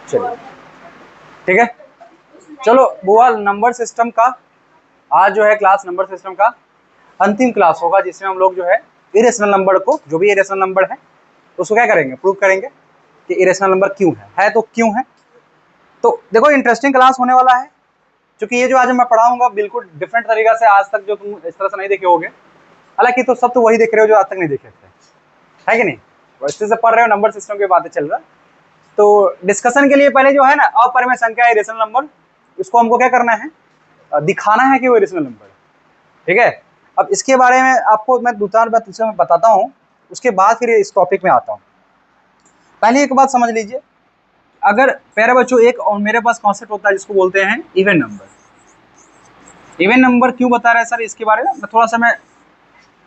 चलिए ठीक है। चलो बुआ, नंबर सिस्टम का आज जो है क्लास नंबर सिस्टम का अंतिम क्लास होगा, जिसमें हम लोग जो है इरेशनल नंबर को, जो भी इरेशनल नंबर है उसको क्या करेंगे, प्रूव करेंगे कि इरेशनल नंबर क्यों है तो क्यों है। तो देखो इंटरेस्टिंग क्लास होने वाला है, क्योंकि ये जो आज मैं पढ़ाऊंगा बिल्कुल डिफरेंट तरीका से, आज तक जो तुम इस तरह से नहीं देखे होगे। हालांकि तो सब तो वही देख रहे हो जो आज तक नहीं देखे थे, है कि नहीं। वैसे से पढ़ रहे हो, नंबर सिस्टम की बातें चल रहा। तो डिस्कशन के लिए पहले जो है ना, अपरिमेय संख्या इरेशनल नंबर, इसको हमको क्या करना है, दिखाना है कि वो इरेशनल नंबर है। ठीक है। अब इसके बारे में आपको मैं दो चार बात मैं बताता हूँ, उसके बाद फिर इस टॉपिक में आता हूँ। पहले एक बात समझ लीजिए, अगर प्यारे बच्चों एक और मेरे पास कॉन्सेप्ट होता है जिसको बोलते हैं इवन नंबर। इवन नंबर क्यों बता रहे हैं सर, इसके बारे में थोड़ा सा मैं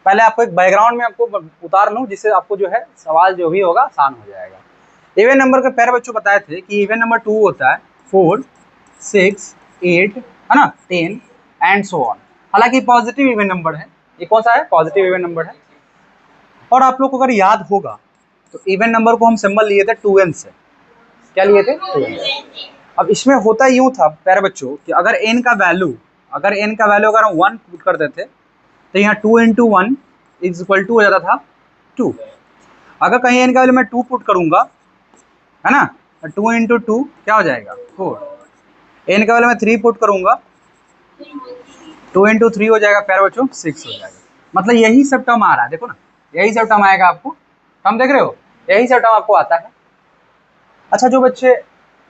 पहले आपको एक बैकग्राउंड में आपको उतार लूँ, जिससे आपको जो है सवाल जो भी होगा आसान हो जाएगा। इवन नंबर के प्यारे बच्चों बताए थे कि इवन नंबर 2 होता है 4, 6, 8 है ना, 10 एंड सो ऑन। हालांकि पॉजिटिव इवन नंबर है, ये कौन सा है, पॉजिटिव इवन नंबर है। और आप लोग को अगर याद होगा तो इवन नंबर को हम सिंबल लिए थे 2n से। क्या लिए थे, 2n। अब इसमें होता यूं था प्यारे बच्चों कि अगर n का वैल्यू अगर हम 1 पुट कर देते तो यहाँ 2 × 1 = हो जाता था 2। अगर कहीं n का वैल्यू मैं 2 पुट करूंगा, है ना, 2 × 2 क्या हो जाएगा, 4। n का वैल्यू मैं 3 पुट करूंगा, 2 × 3 हो जाएगा प्यारे बच्चों, 6 हो जाएगा। मतलब यही सब टर्म आ रहा है, देखो ना, यही सब टर्म आएगा आपको। टर्म देख रहे हो, यही सब टर्म आपको आता है। अच्छा, जो बच्चे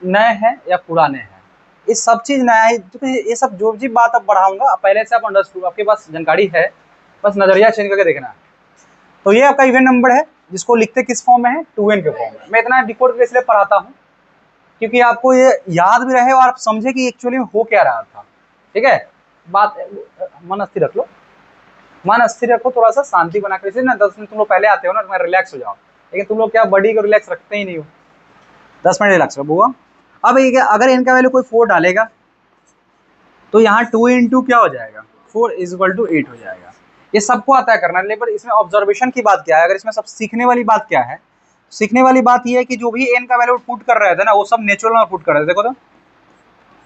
नए हैं या पुराने हैं, ये सब चीज नया है, क्योंकि ये सब जो भी बात अब बढ़ाऊंगा पहले से आप अंडरस्टूड, आपके पास जानकारी है, बस नजरिया चेंज करके देखना है। तो ये आपका इवन नंबर है, जिसको लिखते किस फॉर्म में है, 2n के फॉर्म में। मैं इतना डिकोड करके इसलिए पढ़ाता हूँ क्योंकि आपको ये याद भी रहे और आप समझे कि एक्चुअली में हो क्या रहा था। ठीक है, बात मन स्थिर रख लो, मन स्थिर रखो, थोड़ा सा शांति बना कर ना। 10 मिनट तुम लोग पहले आते हो ना, तुम्हारा रिलैक्स हो जाओ, लेकिन तुम लोग क्या बॉडी को रिलैक्स रखते ही नहीं हो। 10 मिनट रिलैक्स रहो बुआ। अब ये अगर इनका वैल्यू कोई 4 डालेगा तो यहाँ 2 × क्या हो जाएगा, 4 = 8 हो जाएगा। ये सबको आता है करना, लेकिन इसमें ऑब्जर्वेशन की बात क्या है, अगर इसमें सब सीखने वाली बात क्या है, सीखने वाली बात ये है कि जो भी n का वैल्यू पुट कर रहे थे ना, वो सब नेचुरल नंबर पुट कर रहे थे। देखो तो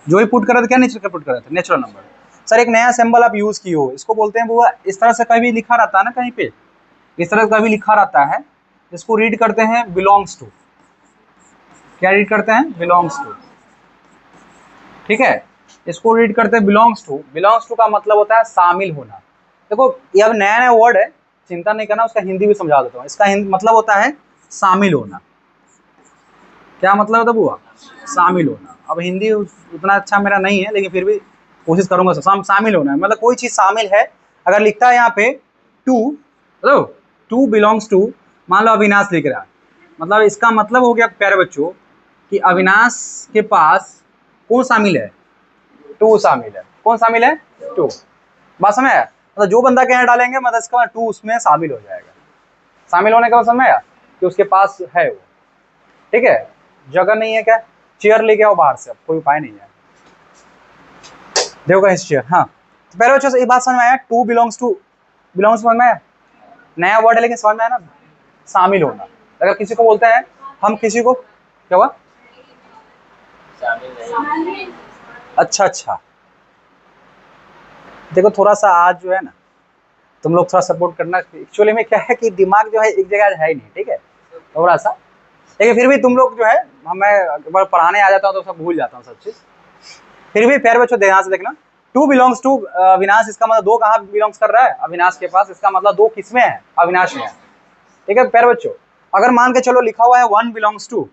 जो भी पुट कर रहे थे, क्या नेचुरल पुट कर रहे थे, नेचुरल नंबर। सर एक नया सिंबल आप यूज किए हो, इसको बोलते हैं बुआ, इस तरह से कभी लिखा रहता है ना कहीं पे, इस तरह से कभी लिखा रहता है, इसको रीड करते हैं बिलोंग्स टू। क्या रीड करते हैं, बिलोंग्स टू। ठीक है, इसको रीड करते हैं बिलोंग्स टू। बिलोंग्स टू का मतलब होता है शामिल होना। देखो ये अब नया नया वर्ड है, चिंता नहीं करना, उसका हिंदी भी समझा देता हूँ। इसका मतलब होता है शामिल होना। क्या मतलब होता है बुआ, शामिल होना। अब हिंदी उतना अच्छा मेरा नहीं है, लेकिन फिर भी कोशिश करूंगा। शामिल होना मतलब कोई चीज शामिल है। अगर लिखता है यहाँ पे 2, हेलो 2 बिलोंग्स टू, मान लो अविनाश लिख रहा है, मतलब इसका मतलब हो गया प्यारे बच्चों कि अविनाश के पास कौन शामिल है, 2 शामिल है। कौन शामिल है, 2। बात समझ आया, मतलब जो बंदा के यहाँ डालेंगे मतलब इसका 2 उसमें शामिल हो जाएगा। शामिल होने का मतलब समझ आया कि उसके पास है वो। ठीक है, जगह नहीं है क्या, चेयर लेके आओ बाहर से, अब कोई उपाय नहीं है, देखो कहीं चेयर। हाँ तो पहले बच्चों से ये बात समझ में आया, 2 बिलोंग्स टू, बिलोंग्स समझ में आया, नया वर्ड है लेकिन समझ में आया ना, शामिल होना। अगर किसी को बोलते हैं, हम किसी को, क्या हुआ, अच्छा देखो थोड़ा सा आज जो है ना, तुम लोग थोड़ा सपोर्ट करना। एक्चुअली में क्या है कि दिमाग जो है एक जगह है ही नहीं, ठीक है, थोड़ा सा, लेकिन फिर भी तुम लोग जो है, मैं एक बार पढ़ाने आ जाता हूँ तो सब भूल जाता हूँ सब चीज़। फिर भी प्यारे बच्चों ध्यान से देखना, 2 बिलोंग्स टू अविनाश, इसका मतलब 2 कहाँ बिलोंग्स कर रहा है, अविनाश के पास। इसका मतलब 2 किस में है, अविनाश में है। ठीक है प्यारे बच्चों, अगर मान के चलो लिखा हुआ है 1 बिलोंग्स टू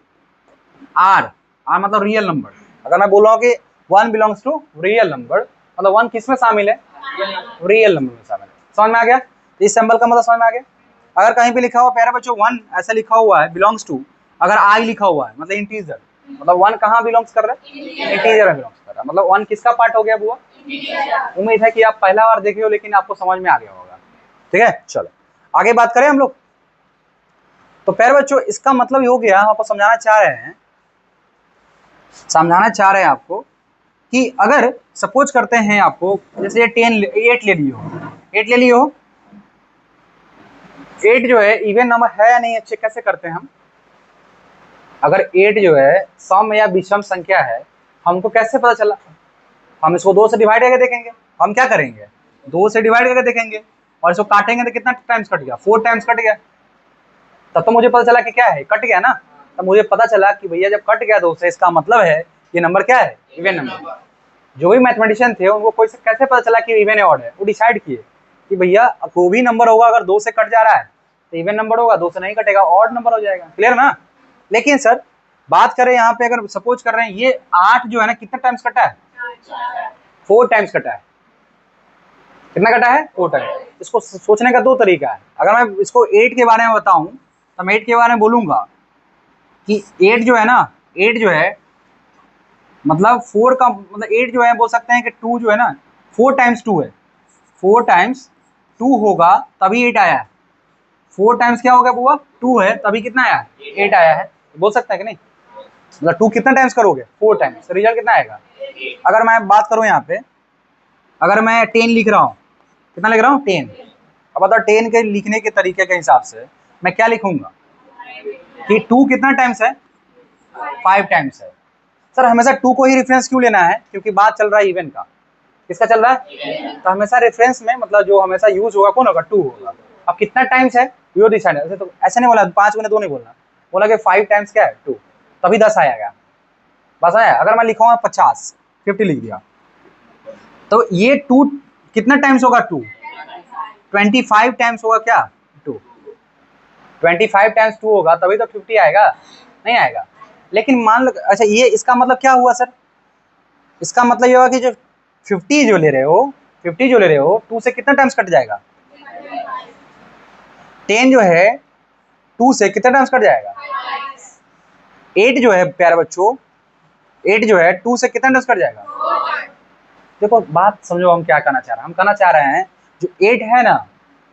आर, आर मतलब रियल नंबर। अगर मैं बोल रहा हूँ कि 1 बिलोंग्स टू रियल नंबर, मतलब 1 किस में शामिल है, रियल नंबर में शामिल है। समझ में आ गया, इस सिंबल का मतलब समझ में आ गया। अगर कहीं पे लिखा हुआ प्यारे बच्चों 1 ऐसा लिखा हुआ है बिलोंग्स टू, अगर आई लिखा हुआ है मतलब इंटीजर, मतलब 1 कहाँ बिलोंग्स कर रहा है, इंटीजर में बिलोंग्स कर रहा है। मतलब 1 किसका पार्ट हो गया बुआ, उम्मीद है कि आप पहला बार देखे हो लेकिन आपको समझ में आ गया होगा। ठीक है, चलो आगे बात करें हम लोग। तो प्यारे बच्चों इसका मतलब ये हो गया, हम आपको समझाना चाह रहे हैं आपको कि अगर सपोज करते हैं आपको, जैसे 8 ले लियो, 8 जो है इवन नंबर है या नहीं, चेक कैसे करते हैं हम, अगर 8 जो है सम या विषम संख्या है, हमको कैसे पता चला? हम इसको 2 से डिवाइड करके देखेंगे। हम क्या करेंगे, 2 से डिवाइड करके देखेंगे और इसको काटेंगे तो कितना टाइम्स कट गया, 4 टाइम्स कट गया। तब तो मुझे पता चला कि क्या है, कट गया ना। तब मुझे पता चला कि भैया जब कट गया 2 से, इसका मतलब है ये नंबर क्या है, इवन नंबर। जो भी मैथमेटिशियन थे उनको कोई कैसे पता चला कि इवन है ऑड है? वो डिसाइड किए कि भैया कोई भी नंबर होगा अगर 2 से कट जा रहा है तो इवन नंबर होगा, 2 से नहीं कटेगा ऑड नंबर हो जाएगा। क्लियर ना? लेकिन सर बात करें यहाँ पे, अगर सपोज कर रहे हैं ये 8 जो है ना कितना टाइम्स कटा है, 4 टाइम्स कटा है। कितना कटा है, 4 टाइम्स। इसको सोचने का 2 तरीका है। अगर मैं इसको 8 के बारे में बताऊं तो मैं 8 के बारे में बोलूंगा कि 8 जो है ना, 8 जो है मतलब 4 का मतलब 8 जो है बोल सकते हैं कि 2 जो है ना 4 टाइम्स 2 है, 4 टाइम्स 2 होगा तभी 8 आया है। 4 टाइम्स क्या हो गया बुआ, 2 है तभी कितना आया, 8 आया है। बोल सकते हैं कि नहीं? मतलब 2 कितना टाइम्स करोगे, 4 टाइम्स, तो रिजल्ट कितना आएगा। अगर मैं बात करूं यहाँ पे, अगर मैं 10 लिख रहा हूँ, कितना लिख रहा हूँ, 10। अब बताओ 10 के लिखने के तरीके के हिसाब से मैं क्या लिखूंगा कि 2 कितना टाइम्स है, 5 टाइम्स है। सर हमेशा 2 को ही रेफरेंस क्यों लेना है, क्योंकि बात चल रहा है इवन का। किसका चल रहा है, तो हमेशा रेफरेंस में मतलब जो हमेशा यूज होगा कौन होगा, 2 होगा। अब कितना टाइम्स है यो डिसाइड है। तो ऐसे नहीं बोला 5 गुने 2 नहीं बोलना, बोला कि 5 टाइम्स क्या है 2, तभी 10 आएगा। बस आया। अगर मैं लिखूंगा 50, 50 लिख दिया तो ये 2 कितना टाइम्स होगा, 2 25 टाइम्स होगा क्या, 2 25 टाइम्स 2 होगा तभी तो 50 आएगा, नहीं आएगा। लेकिन मान लो, अच्छा ये इसका मतलब क्या हुआ सर, इसका मतलब ये हुआ कि जो 50 जो ले रहे हो, 50 जो ले रहे हो 2 से कितना टाइम्स कट जाएगा, 10 जो है 2 से कितना टाइम्स कट जाएगा, 8 जो है प्यारे बच्चों, 8 जो है 2 से कितना टाइम्स कट जाएगा। देखो बात समझो हम क्या कहना चाह रहे हैं। हम कहना चाह रहे हैं जो 8 है ना,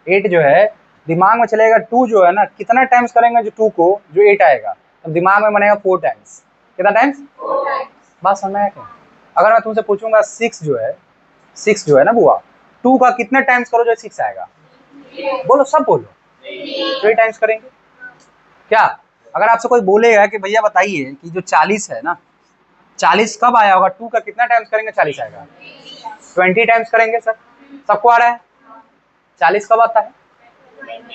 8 जो है दिमाग में चलेगा, 2 जो है ना कितना टाइम्स करेंगे जो 2 को, जो 8 आएगा तो दिमाग में बनेगा 4 टाइम्स। कितना टाइम्स, बात समझ में आया क्या? अगर मैं तुमसे पूछूंगा 6 जो है, 6 जो है ना बुआ, 2 का कितना टाइम्स करो जो 6 आएगा, बोलो सब बोलो, 3 टाइम्स करेंगे क्या। अगर आपसे कोई बोलेगा कि भैया बताइए कि जो 40 है ना, 40 कब आया होगा, 2 का कितना टाइम्स करेंगे 40 आएगा, 20 टाइम्स करेंगे। सर सबको आ रहा है 40 कब आता है,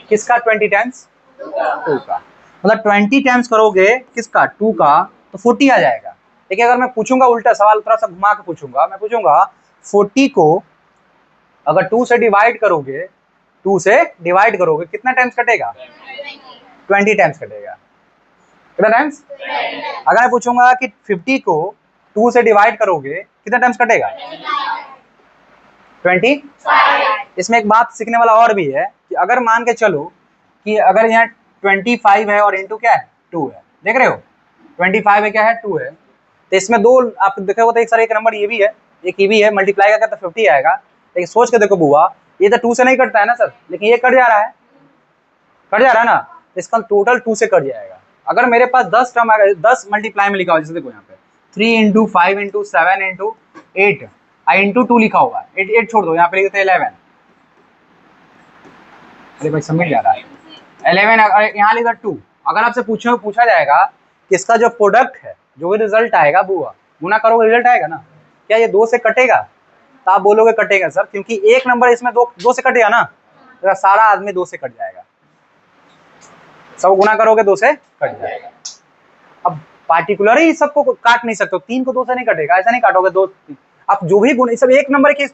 किसका, 20 टाइम्स 2 का। मतलब 20 टाइम्स करोगे किसका, 2 का, तो 40 आ जाएगा। देखिए अगर मैं पूछूंगा उल्टा सवाल, थोड़ा सा घुमा के पूछूंगा, मैं पूछूंगा 40 को अगर 2 से डिवाइड करोगे, 2 से डिवाइड करोगे कितना टाइम्स कटेगा, 20 टाइम्स कटेगा। कितना टाइम्स। अगर मैं पूछूंगा कि 50 को 2 से डिवाइड करोगे कितना टाइम्स कटेगा, 20। इसमें एक बात सीखने वाला और भी है कि अगर मान के चलो कि अगर यहाँ 25 है और इंटू क्या है 2 है, देख रहे हो 25 है क्या है 2 है, तो इसमें 2 आप देखोगे तो एक सर एक नंबर ये भी है, एक ये भी है, मल्टीप्लाई करके तो 50 आएगा। लेकिन सोच के देखो बुआ, ये तो 2 से नहीं कटता है ना सर, लेकिन ये कट जा रहा है, कट जा रहा है ना, इसका टोटल 2 से कट जाएगा। अगर मेरे पास 10 टर्म आएगा, 10 मल्टीप्लाई में लिखा हुआ, जैसे देखो यहाँ पे 3 इंटू 5 इंटू 7 इंटू 8 इंटू 2 लिखा होगा, 8 छोड़ दो, यहाँ पे लिख देते 11। अरे भाई समझ जा रहा है 11, यहाँ लिखा 2। अगर आपसे पूछा जाएगा कि इसका जो प्रोडक्ट है, जो भी रिजल्ट आएगा बुआ, गुना करोगे रिजल्ट आएगा ना, क्या ये 2 से कटेगा, तो आप बोलोगे कटेगा सर, क्योंकि एक नंबर इसमें 2 से कटेगा ना, तो सारा आदमी 2 से कट जाएगा, सब गुना करोगे 2 से कट जाएगा। अब पार्टिकुलर ही सबको काट नहीं सकते, 3 को 2 से नहीं कटेगा, ऐसा नहीं काटोगे 2 3। आप जो भी गुण, सब एक नंबर के,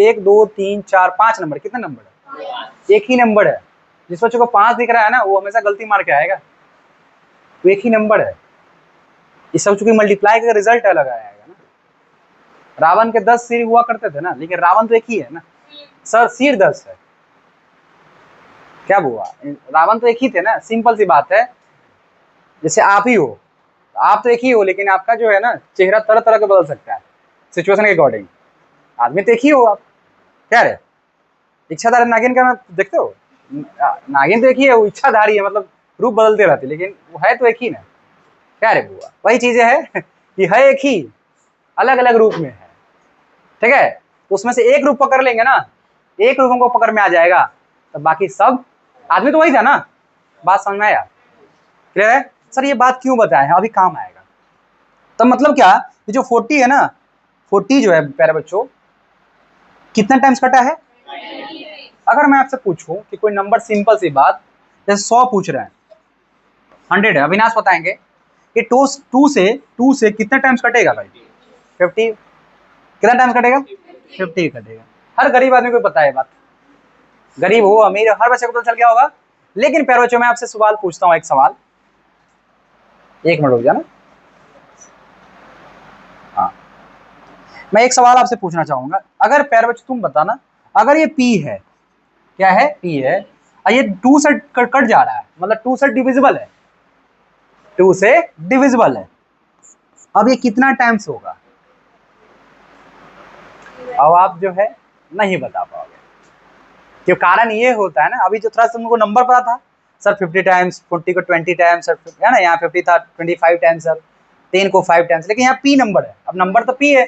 1 2 3 4 5 नंबर, कितने नंबर है, एक ही नंबर है। जिस बच्चे को 5 दिख रहा है ना वो हमेशा गलती मार के आएगा, तो एक ही नंबर है। ये सब चूंकि मल्टीप्लाई का रिजल्ट अलग आएगा ना। रावण के 10 सिर हुआ करते थे ना, लेकिन रावण तो एक ही है ना सर, सिर 10 है, क्या हुआ, रावण तो एक ही थे ना, सिंपल सी बात है। जैसे आप ही हो, आप तो एक ही हो, लेकिन आपका जो है ना चेहरा तरह तरह का बदल सकता है सिचुएशन के अकॉर्डिंग। आदमी तो एक ही हो आप, क्या है इच्छाधारी नागिन का देखते हो, नागिन तो एक ही है, वो इच्छाधारी है, मतलब रूप बदलते रहते, लेकिन वो है तो एक ही ना, क्या रे बुआ, वही चीजें है कि है एक ही, अलग अलग रूप में है, ठीक है। तो उसमें से एक रूप पकड़ लेंगे ना, एक रूप को पकड़ में आ जाएगा, तो बाकी सब आदमी तो वही था ना। बात समझ में आया, क्लियर है। सर ये बात क्यों बताए हैं, अभी काम आएगा। तो मतलब क्या, ये जो 40 है ना, 40 जो है प्यारे बच्चों कितना टाइम्स कटा है। अगर मैं आपसे पूछूं कि कोई नंबर, सिंपल सी बात, जैसे 100 पूछ रहे हैं, 100 है, अविनाश बताएंगे कि 2 से कितना टाइम्स कटेगा भाई, 50। कितना टाइम्स कटेगा, 50 कटेगा। हर गरीब आदमी को पता है बात, गरीब हो अमीर हर बच्चे को पता चल गया होगा। लेकिन प्यारे बच्चों मैं आपसे सवाल पूछता हूँ, एक सवाल, एक मिनट रुक जाना। हाँ, मैं एक सवाल आपसे पूछना चाहूंगा, अगर प्यारे बच्चों तुम बताना, अगर ये P है, क्या है, P है, और ये 2 से कट जा रहा है, मतलब 2 से डिविजिबल है, 2 से डिविजिबल है, अब ये कितना टाइम्स होगा। अब आप जो है नहीं बता पाओगे, क्यों, कारण ये होता है ना, अभी जो थोड़ा सा तुमको नंबर पता था सर 50 टाइम्स, 40 को 20 टाइम्स सर, है ना, यहाँ 50 था 25 टाइम्स सर, 10 को 5 टाइम्स, लेकिन यहाँ P नंबर है, अब नंबर तो P है,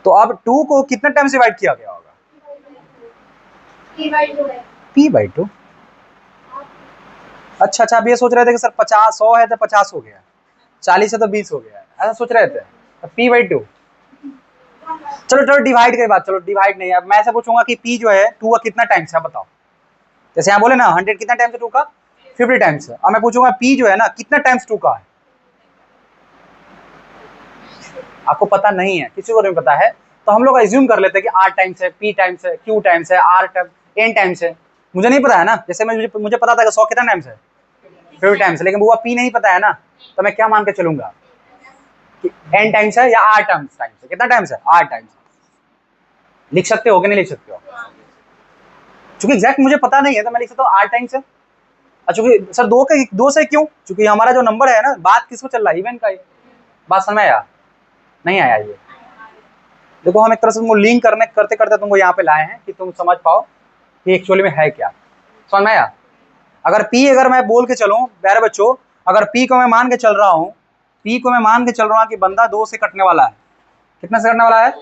तो अब 2 को कितना टाइम्स डिवाइड किया गया होगा, P/2। अच्छा अच्छा, अब ये सोच रहे थे कि सर 50, 100 है तो 50 हो गया, 40 है तो 20 हो गया, ऐसा सोच रहे थे, तो P/2। चलो चलो डिवाइड की बात, चलो डिवाइड नहीं, अब मैं ऐसा पूछूंगा कि P जो है 2 का कितना टाइम्स है, बताओ। जैसे यहाँ बोले ना 100 कितना टाइम्स है 2 का, 50 टाइम्स है, और मैं पूछूंगा P जो है ना कितना टाइम्स 2 का है। आपको पता नहीं है, किसी को नहीं पता है, तो हम लोग एज्यूम कर लेते हैं कि R टाइम्स है, P टाइम्स है, Q टाइम्स है, R N टाइम्स है। मुझे नहीं पता है ना, जैसे मुझे पता था कि 100 कितना टाइम्स है, 50 टाइम्स, लेकिन वो P नहीं पता है ना, तो मैं क्या मान के चलूंगा कि N टाइम्स है या R टाइम्स है, कितना टाइम्स है, R टाइम्स। लिख सकते हो कि नहीं लिख सकते हो, चूंकि एग्जैक्ट मुझे पता नहीं है तो मैं लिख सकता हूँ R टाइम्स है। चूंकि सर 2 से क्यों, चूंकि हमारा जो नंबर है ना, बात किसको चल रहा है, इवेंट का ही, बात समझ में आया, नहीं आया। ये देखो हम एक तरह से तुमको लिंक करते करते तुमको यहाँ पे लाए हैं कि तुम समझ पाओ कि एक्चुअली में है क्या, समझ में आया। अगर मैं बोल के चलूँ प्यारे बच्चों, अगर P को मैं मान के चल रहा हूँ, P को मैं मान के चल रहा हूँ कि बंदा 2 से कटने वाला है, कितना से कटने वाला है,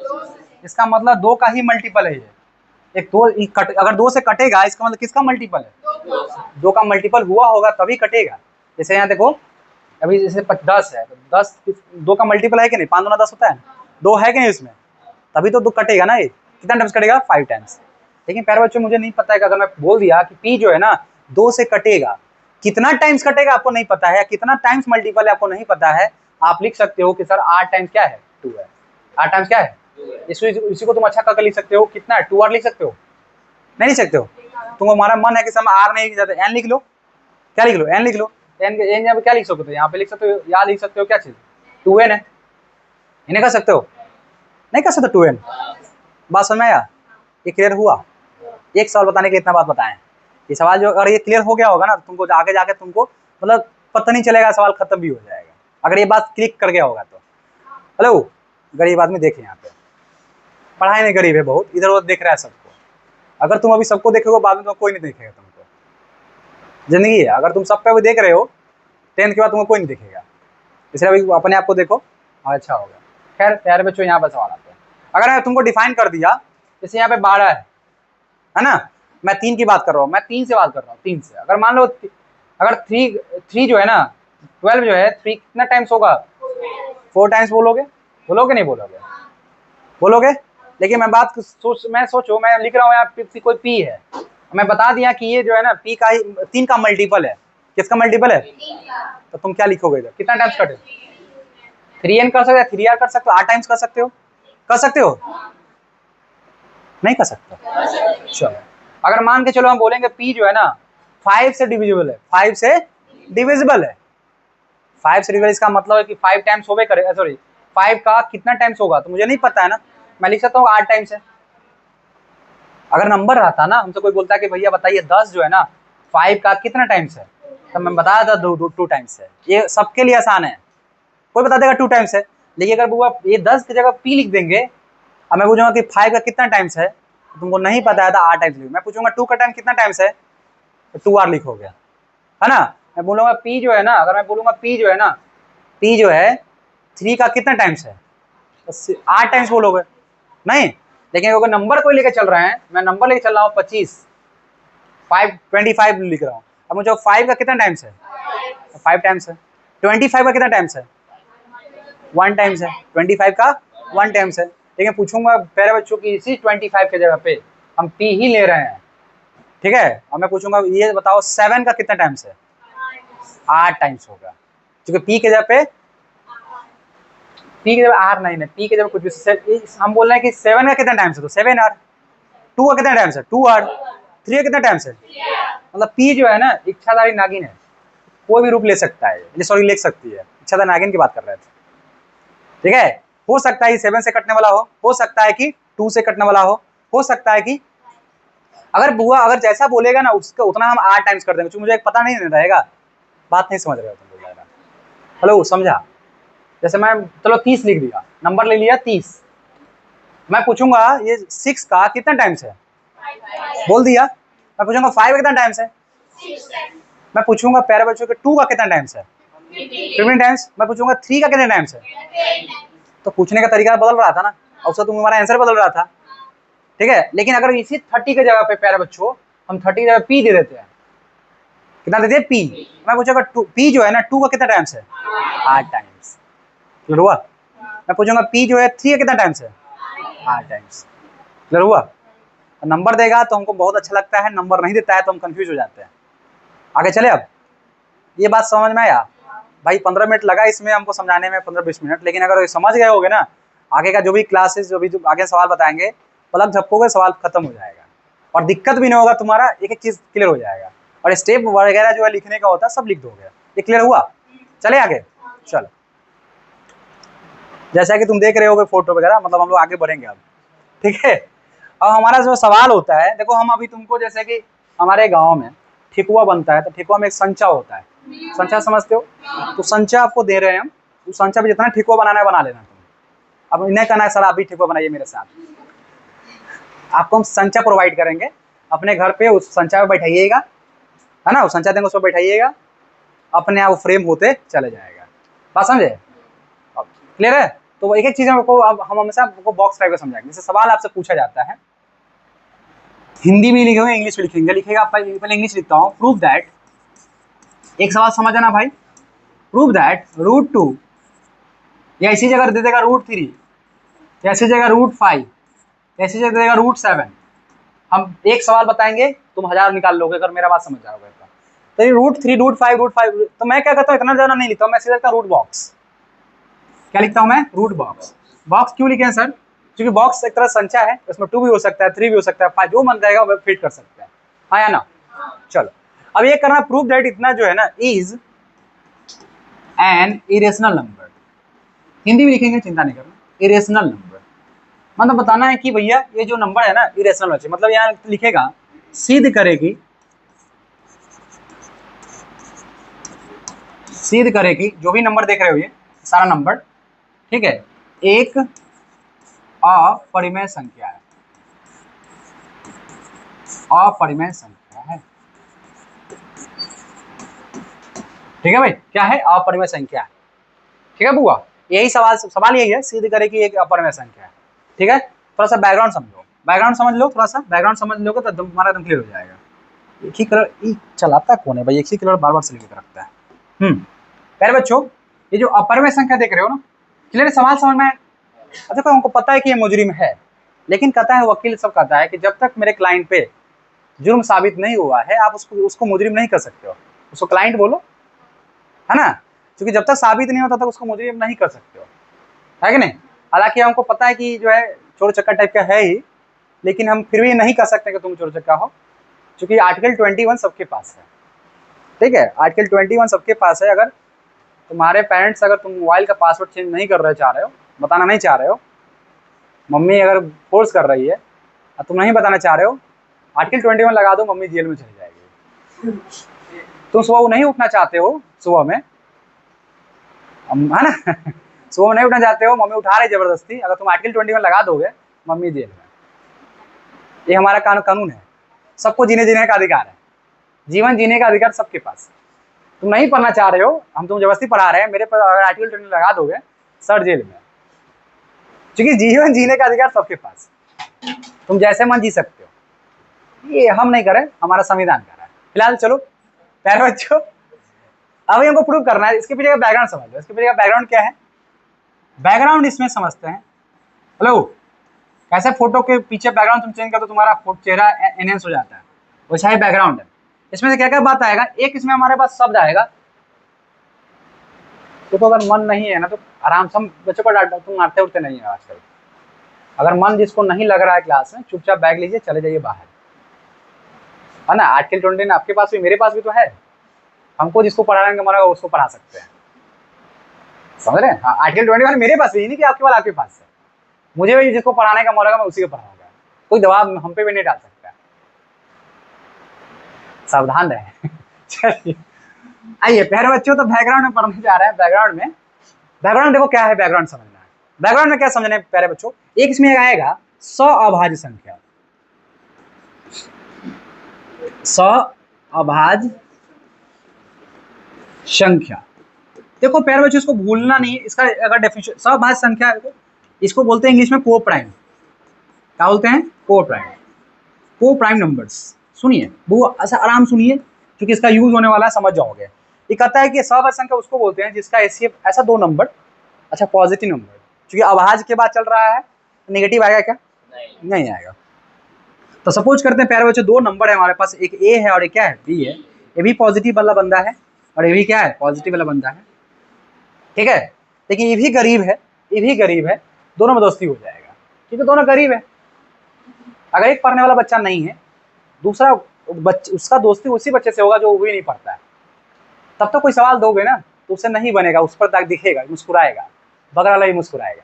इसका मतलब 2 का ही मल्टीपल है ये, एक 2 अगर 2 से कटेगा इसका मतलब किसका मल्टीपल है, 2 का मल्टीपल हुआ होगा तभी कटेगा। जैसे यहाँ देखो अभी जैसे 10 है, तो 10 2 का मल्टीपल है कि नहीं, 5 दूना 10 होता है, 2 है कि नहीं इसमें, तभी तो 2 कटेगा ना, ये कितना टाइम्स कटेगा, 5 टाइम्स। लेकिन प्यारे बच्चों मुझे नहीं पता है कि अगर मैं बोल दिया कि P जो है ना 2 से कटेगा, कितना टाइम्स कटेगा आपको नहीं पता है, कितना टाइम्स मल्टीपल है आपको नहीं पता है, आप लिख सकते हो कि सर R टाइम्स क्या है, 2 है, R टाइम्स क्या है, इसी को तुम अच्छा करके लिख सकते हो, कितना है 2R लिख सकते हो, नहीं लिख सकते हो, तुमको हमारा मन है कि समय R नहीं लिख जाते, N लिख लो, क्या लिख लो, N लिख लो, N यहाँ पे क्या लिख सकते हो, यहाँ पे लिख सकते हो, यहाँ लिख सकते हो क्या चीज, 2N है, इन्हें कर सकते हो, नहीं कर सकते 2N, बात समझ में आया, ये क्लियर हुआ। एक सवाल बताने के इतना बात बताएं, ये सवाल जो अगर ये क्लियर हो गया होगा ना, तुमको आगे जाके तुमको मतलब पता नहीं चलेगा, सवाल खत्म भी हो जाएगा अगर ये बात क्लिक कर गया होगा तो। हेलो गरीब आदमी देखे यहाँ पे, पढ़ाई में गरीब है बहुत, इधर उधर देख रहा है सबको, अगर तुम अभी सबको देखोगे बाद में तो कोई नहीं देखेगा तुमको, जिंदगी है, अगर तुम सब पे भी देख रहे हो 10th के बाद तुमको कोई नहीं देखेगा, इसलिए अभी अपने आप को देखो, अच्छा होगा। खैर प्यारे बच्चों यहाँ पर सवाल आते हैं, अगर मैं तुमको डिफाइन कर दिया, जैसे यहाँ पे 12 है ना, मैं 3 की बात कर रहा हूँ, मैं 3 से बात कर रहा हूँ, 3 से, अगर मान लो अगर 3 जो है ना 12 जो है 3 कितना टाइम्स होगा, 4 टाइम्स बोलोगे नहीं बोलोगे, बोलोगे। लेकिन मैं बात सोचो मैं लिख रहा हूँ यहाँ कोई P है, मैं बता दिया कि ये जो है ना P का ही 3 का मल्टीपल है, किसका मल्टीपल है, तो तुम क्या लिखोगे इधर, कितना टाइम्स कटे, 3N कर सकते हो, 3R कर सकते हो, R टाइम्स कर सकते हो, नहीं कर सकते, चलो। अगर मान के चलो हम बोलेंगे P जो है ना 5 से डिविजिबल है, 5 से डिविजिबल है, 5 से डिविजिबल, इसका मतलब है कि 5 टाइम्स होवे करे, सॉरी 5 का कितना टाइम्स होगा तो मुझे नहीं पता है ना, मैं लिख सकता हूँ 8 टाइम्स है। अगर नंबर रहता ना, हमसे कोई बोलता है कि भैया बताइए 10 जो है ना 5 का कितना टाइम्स है, तो मैं बता देता 2 टाइम्स है, ये सबके लिए आसान है, कोई बता देगा 2 टाइम्स है। लेकिन अगर वो ये 10 की जगह P लिख देंगे, अब मैं पूछूंगा कि 5 का कितना टाइम्स है, तो तुमको नहीं पता है तो R टाइम्स लिखो, मैं पूछूंगा 2 का टाइम कितना टाइम्स है, तो 2R लिखोगे, है ना। मैं बोलूंगा P जो है ना, अगर मैं बोलूंगा P जो है ना, P जो है 3 का कितना टाइम्स है, तो 8 टाइम्स बोलोगे, नहीं। लेकिन अगर नंबर कोई लेके चल रहे हैं, मैं नंबर लेके चल रहा हूँ 25 लिख रहा हूँ, अब मुझे 5 का कितना टाइम्स है, 5 टाइम्स है। 25 का कितना टाइम्स है? 1 टाइम्स है। 25 का 1 टाइम्स है। ठीक है, पूछूंगा प्यारे बच्चों की इसी 25 के जगह पे हम p ही ले रहे हैं। ठीक है, और मैं पूछूंगा ये बताओ 7 का कितना टाइम्स है? 8 टाइम्स होगा, क्योंकि p के जगह पे p के जगह r नहीं है, p के जगह कुछ भी हम बोल रहे हैं कि 7 का कितना टाइम्स है, तो 7r। 2 का कितना टाइम्स है? 2r। 3 का कितना टाइम्स है? मतलब p जो है ना इच्छाधारी नागिन है, कोई भी रूप ले सकता है, सॉरी ले सकती है। इच्छाधारी नागिन की बात कर रहे थे। ठीक है, हो सकता है 7 से कटने वाला हो सकता है कि 2 से कटने वाला हो सकता है कि अगर बुआ अगर जैसा बोलेगा ना उसका उतना हम 8 टाइम्स कर देंगे, क्योंकि मुझे पता नहीं रहेगा। बात नहीं समझ रहे हो तुम लोग? हेलो, समझा? जैसे मैं चलो 30 लिख दिया, नंबर ले लिया 30। मैं पूछूंगा ये 6 का कितना टाइम्स है? बोल दिया। मैं पूछूंगा 5 का कितना टाइम्स है? मैं पूछूंगा प्यारे बच्चों के 2 का कितना टाइम्स है? 15 टाइम्स। मैं पूछूंगा 3 का कितना टाइम्स है? तो पूछने का तरीका बदल रहा था ना, और उससे तुम हमारा आंसर बदल रहा था। ठीक है, लेकिन अगर इसी 30 की जगह पे प्यारे बच्चों हम 30 की जगह p दे देते हैं, कितना देते हैं? p। मैं पूछूंगा p जो है ना 2 का कितना टाइम्स है? 8 टाइम्स। क्लियर हुआ? मैं पूछूंगा p जो है 3 का कितना टाइम्स है? 8 टाइम्स। क्लियर हुआ? नंबर देगा तो हमको बहुत अच्छा लगता है, नंबर नहीं देता है तो हम कंफ्यूज हो जाते हैं। आगे चले। अब ये बात समझ में आया भाई? 15 मिनट लगा इसमें हमको समझाने में, 15-20 मिनट, लेकिन अगर समझ गए होगे ना, आगे का जो भी क्लासेस जो भी आगे सवाल बताएंगे पलक झपकोगे सवाल खत्म हो जाएगा, और दिक्कत भी नहीं होगा, तुम्हारा एक एक चीज क्लियर हो जाएगा, और स्टेप वगैरह जो है लिखने का होता है सब लिख दोगे। ये क्लियर हुआ? चले आगे। चलो, जैसा कि तुम देख रहे होगे फोटो वगैरह, मतलब हम लोग आगे बढ़ेंगे अब। ठीक है, अब हमारा जो सवाल होता है, देखो हम अभी तुमको जैसे कि हमारे गांव में ठेकुआ बनता है, तो ठेकुआ में एक संचा होता है। संचा समझते हो? तो संचा आपको दे रहे हैं हम, उस संचा में जितना ठेकुआ बनाना है बना लेना तुम। अब इन्हें कहना है सर आप भी ठेकुआ बनाइए मेरे साथ। आपको हम संचा प्रोवाइड करेंगे, अपने घर पे उस संचा में बैठाइएगा, है ना, उस संचा देंगे उसमें बैठाइएगा, अपने आप फ्रेम होते चले जाएगा। बात समझे? क्लियर है? तो एक एक चीज हमको अब हम हमेशा आपको बॉक्स टाइप का समझाएंगे। जैसे सवाल आपसे पूछा जाता है, हिंदी में लिखेंगे, इंग्लिश में लिखेंगे, लिखेगा पहले इंग्लिश लिखता हूँ। प्रूव दैट, एक सवाल समझ आना भाई, प्रूव दैट √2 या इसी जगह दे देगा √3 या इसी जगह √5 या इसी जगह देगा √7। हम एक सवाल बताएंगे, तुम 1000 निकाल लोगे अगर मेरा बात समझ जाओगे तो। √3 √5 तो मैं क्या करता हूँ, इतना ज्यादा नहीं लिखता हूँ, मैं सीधा लिखता हूँ रूट बॉक्स। क्या लिखता हूँ मैं? Root box. बॉक्स क्यों लिखे हैं सर? क्योंकि बॉक्स एक तरह संचा है, उसमें 2 भी हो सकता है, 3 भी हो सकता है, 5 जो मन जाएगा वो फिट कर सकते हैं। हाँ या ना? चलो, अब ये करना प्रूव दैट इतना जो है ना is an irrational number. Hindi में लिखेंगे, चिंता नहीं करना। इरेशनल नंबर मतलब बताना है कि भैया ये जो नंबर है ना इरेशनल होना चाहिए। मतलब यहाँ लिखेगा सिद्ध करेगी जो भी नंबर देख रहे हो ये सारा नंबर, ठीक है, एक अपरिमेय संख्या है। अपरिमेय संख्या है। ठीक है भाई, क्या है? अपरिमेय संख्या है। ठीक है बुआ, यही सवाल यही है, सिद्ध करे कि एक अपरिमेय संख्या है। ठीक है, थोड़ा सा बैकग्राउंड समझो, बैकग्राउंड समझ लो, थोड़ा सा बैकग्राउंड समझ लोगे तो तुम्हारा एकदम क्लियर हो जाएगा। एक ही कलर चलाता कौन है भाई? एक ही कलर बार बार सिलेक्ट कर रखता है। प्यारे बच्चों, ये जो अपरिमेय संख्या देख रहे हो ना, क्लियर सवाल समझ में? अच्छा, तो हमको पता है कि ये मुजरिम है, लेकिन कहता है वकील सब कहता है कि जब तक मेरे क्लाइंट पे जुर्म साबित नहीं हुआ है आप उसको मुजरिम नहीं कर सकते हो। उसको क्लाइंट बोलो, है ना, क्योंकि जब तक साबित नहीं होता तक उसको मुजरिम नहीं कर सकते हो, है कि नहीं? हालांकि हमको पता है कि जो है चोर चक्का टाइप का है ही, लेकिन हम फिर भी नहीं कर सकते कि तुम चोर चक्का हो, क्योंकि आर्टिकल 21 सबके पास है। ठीक है, आर्टिकल 21 सबके पास है। अगर तुम्हारे पेरेंट्स अगर तुम मोबाइल का पासवर्ड चेंज नहीं कर रहे चाह रहे हो, बताना नहीं चाह रहे हो, मम्मी अगर फोर्स कर रही है और तुम नहीं बताना चाह रहे हो, आर्टिकल 21 लगा दो, मम्मी जेल में चली जाएगी। तुम सुबह नहीं उठना चाहते हो, सुबह में, है ना, सुबह में नहीं उठना चाहते हो, मम्मी उठा रही जबरदस्ती, अगर तुम आर्टिकल 21 लगा दोगे, मम्मी जेल में। ये हमारा कानून है, सबको जीने का अधिकार है, जीवन जीने का अधिकार सबके पास। तुम नहीं पढ़ना चाह रहे हो, हम तुम जबरदस्ती पढ़ा रहे हैं, मेरे पर अगर आर्टिकल 21 लगा दोगे, सर जेल में। क्योंकि जीवन जीने का अधिकार सबके पास, तुम जैसे मन जी सकते हो। ये हम नहीं करें, हमारा संविधान कर रहा है। फिलहाल चलो प्यारे बच्चों, अब हमको प्रूव करना है, इसके पीछे का बैकग्राउंड समझ लो। इसके पीछे का बैकग्राउंड क्या है? बैकग्राउंड इसमें समझते हैं। हेलो, कैसे फोटो के पीछे बैकग्राउंड तुम चेंज कर दो तुम्हारा चेहरा एनहेंस हो जाता है, वैसा ही बैकग्राउंड है। इसमें से क्या क्या बात आएगा? एक इसमें हमारे पास शब्द आएगा। तो अगर मन नहीं है ना तो आराम से, हम बच्चों को डांटते, तुम मारते उठते नहीं है आजकल। अगर मन जिसको नहीं लग रहा है क्लास में, चुपचाप बैग लीजिए, चले जाइए बाहर, है ना। आजकल 20 आपके पास भी, मेरे पास भी तो है। हमको जिसको पढ़ाने का मन होगा उसको पढ़ा सकते हैं, समझ रहे हैं? हाँ, आर्टिकल 21 मेरे पास भी नहीं कि आपके वाला आपके पास है। मुझे भी जिसको पढ़ाने का मन होगा मैं उसी को पढ़ाऊंगा, कोई दबाव हम पे भी नहीं डाल सकता। सावधान रहे। चलिए आइए प्यारे बच्चों, तो बैकग्राउंड में पढ़ने जा रहे हैं। बैकग्राउंड देखो क्या है, बैकग्राउंड समझना है। बैकग्राउंड में क्या समझना है प्यारे बच्चों? एक इसमें आएगा सअभाज्य संख्या। सअभाज्य संख्या, देखो प्यारे बच्चों इसको भूलना नहीं है। इसका अगर डेफिनेशन, सअभाज्य संख्या इसको बोलते हैं इंग्लिश में को प्राइम। क्या बोलते हैं? को प्राइम। को प्राइम नंबर्स। सुनिए वो ऐसा आराम सुनिए, क्योंकि इसका यूज होने वाला है, समझ जाओगे। ये कहता है कि सअभाज्य संख्या उसको बोलते हैं जिसका एचसीएफ ऐसा दो नंबर, अच्छा पॉजिटिव नंबर, क्योंकि अभाज्य के बाद चल रहा है, नेगेटिव आएगा क्या? नहीं आएगा। तो सपोज करते हैं प्यारे बच्चों, दो नंबर है हमारे पास, एक ए है और एक क्या है? बी है। ए भी पॉजिटिव वाला बंदा है और ये भी क्या है? पॉजिटिव वाला बंदा है, ठीक है। लेकिन ये भी गरीब है, ये भी गरीब है, दोनों में दोस्ती हो जाएगा क्योंकि दोनों गरीब है। अगर एक पढ़ने वाला बच्चा नहीं है, दूसरा उसका दोस्ती उसी बच्चे से होगा जो वो भी नहीं पढ़ता है, तब तो कोई सवाल दोगे ना तो उससे नहीं बनेगा, उस पर दाग दिखेगा, मुस्कुराएगा, बगल वाला भी मुस्कुराएगा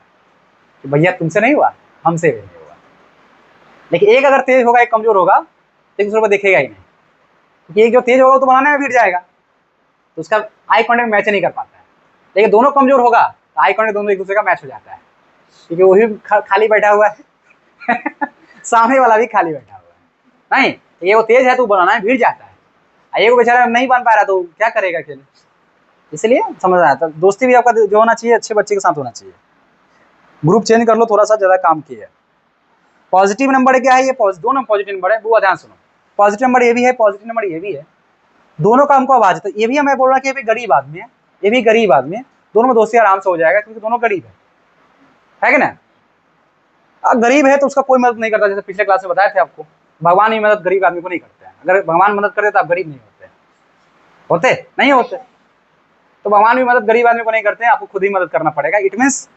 कि भैया तुमसे नहीं हुआ, हमसे भी नहीं हुआ। लेकिन एक अगर तेज होगा, एक कमजोर होगा, एक दूसरे को देखेगा ही नहीं, क्योंकि एक जो तेज होगा वो तो बनाने में भिड़ जाएगा, तो उसका आई कॉन्टेक्ट मैच नहीं कर पाता है। लेकिन दोनों कमजोर होगा तो आई कॉन्टेक्ट दोनों एक दूसरे का मैच हो जाता है, क्योंकि वो भी खाली बैठा हुआ है सामने वाला भी खाली बैठा हुआ है। नहीं, ये वो तेज है तो बनाना है भिड़ जाता है, ये वो बेचारा नहीं बन पा रहा तो क्या करेगा अकेले। इसलिए समझ आया था, दोस्ती भी आपका जो होना चाहिए अच्छे बच्चे के साथ होना चाहिए। ग्रुप चेंज कर लो, थोड़ा सा ज्यादा काम किया है। पॉजिटिव नंबर क्या है? ये दोनों पॉजिटिव नंबर है, वो ध्यान सुनो। पॉजिटिव नंबर ये भी है, पॉजिटिव नंबर ये भी है, दोनों का हमको आवाज है। तो ये भी हमें बोल रहा है कि ये भी गरीब आदमी है, ये भी गरीब आदमी है, दोनों में दोस्ती आराम से हो जाएगा क्योंकि दोनों गरीब है कि ना। गरीब है तो उसका कोई मदद नहीं करता, जैसे पिछले क्लास में बताए थे आपको, भगवान ही मदद गरीब आदमी को नहीं करते हैं। अगर भगवान मदद करते तो आप गरीब नहीं होते नहीं होते। तो भगवान भी मदद गरीब आदमी को नहीं करते हैं, आपको खुद ही मदद करना पड़ेगा। इट मीन्स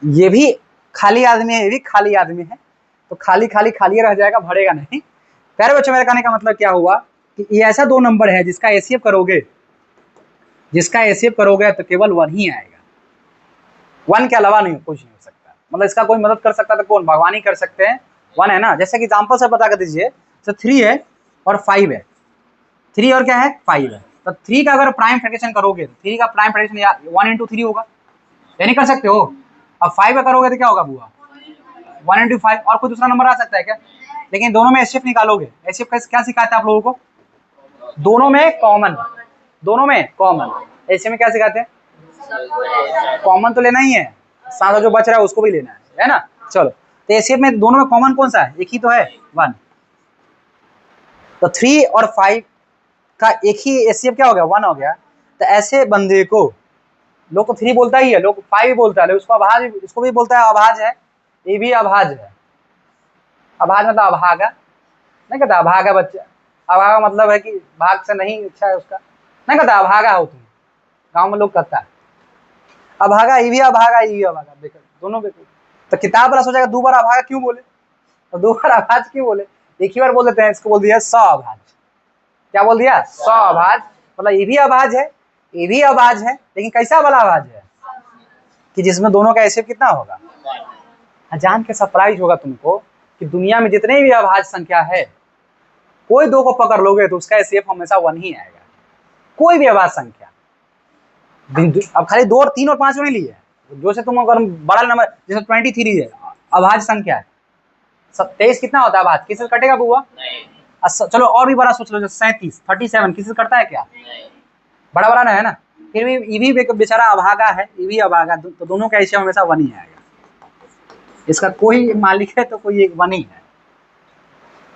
ये भी खाली आदमी है, ये भी खाली आदमी है, तो खाली खाली खाली रह जाएगा, भरेगा नहीं। प्यारे बच्चों, मेरे कहने का मतलब क्या हुआ कि ये ऐसा दो नंबर है जिसका एचसीएफ करोगे, तो केवल वन ही आएगा, वन के अलावा नहीं, कुछ नहीं हो सकता। मतलब इसका कोई मदद कर सकता तो कौन? भगवान ही कर सकते हैं, वन है ना। जैसे कि एग्जाम्पल से बता कर दीजिए, तो 3 है और 5 है, 3 और क्या है? 5 है। तो 3 का अगर प्राइम फ्रैक्शन करोगे, 3 का प्राइम फ्रैक्शन 1 into 3 होगा, ये नहीं कर सकते हो। अब 5 का करोगे तो क्या होगा बुआ? 1 into 5। और कोई दूसरा नंबर आ सकता है क्या? लेकिन दोनों में एचसीएफ निकालोगे, एचसीएफ क्या सिखाते हैं आप लोगों को? दोनों में कॉमन, एचसीएफ में क्या सिखाते हैं? कॉमन तो लेना ही है, साथ जो बच रहा है उसको भी लेना है ना। चलो, तो एचसीएफ में दोनों में कॉमन कौन सा है? एक ही तो है, 1। तो 3 और 5 का एक ही एचसीएफ क्या हो गया? 1 हो गया। तो ऐसे बंदे को लोग तो 3 बोलता ही है, लोग 5 भी बोलता है, उसको अभाज, इसको भी बोलता है अभाज है, ये भी अभाज है। अभाज मतलब अभागा नहीं कहता, अभागा बच्चा, अभागा मतलब है कि भाग से नहीं इच्छा है उसका, नहीं कहता अभागा हो तुम, गांव में लोग कहता है अभागा, ये भी अभागा, ये भी अभागा, देखो दोनों देखो। तो किताब वाला सोचेगा 2 बार अभागा क्यों बोले और 2 बार अभाज क्यों बोले, एक ही बार बोल देते हैं। इसको बोल दिया सअभाज। क्या बोल दिया? सअभाज। मतलब ये भी अभाज है, ये भी अभाज है, लेकिन कैसा वाला अभाज है कि जिसमें दोनों का एचसीएफ कितना होगा? जान के सरप्राइज होगा तुमको कि दुनिया में जितने भी अभाज्य संख्या है, कोई 2 को पकड़ लोगे तो उसका एचसीएफ हमेशा 1 ही आएगा, कोई भी अभाज्य संख्या। अब खाली 2 और 3 और 5 नहीं लिए, जो से तुम अगर बड़ा नंबर जैसे 23 है, अभाज्य संख्या है। 23 कितना होता है अभाज्य? किसी से कटेगा बुआ? चलो और भी बड़ा सोच लो, 37 किसी से करता है क्या? बड़ा बड़ा ना है ना। फिर भी ये भी बेचारा अभागा है, ये भी अभागा, तो दोनों का एचसीएफ हमेशा 1 ही आएगा। इसका कोई मालिक है तो कोई एक 1 ही है।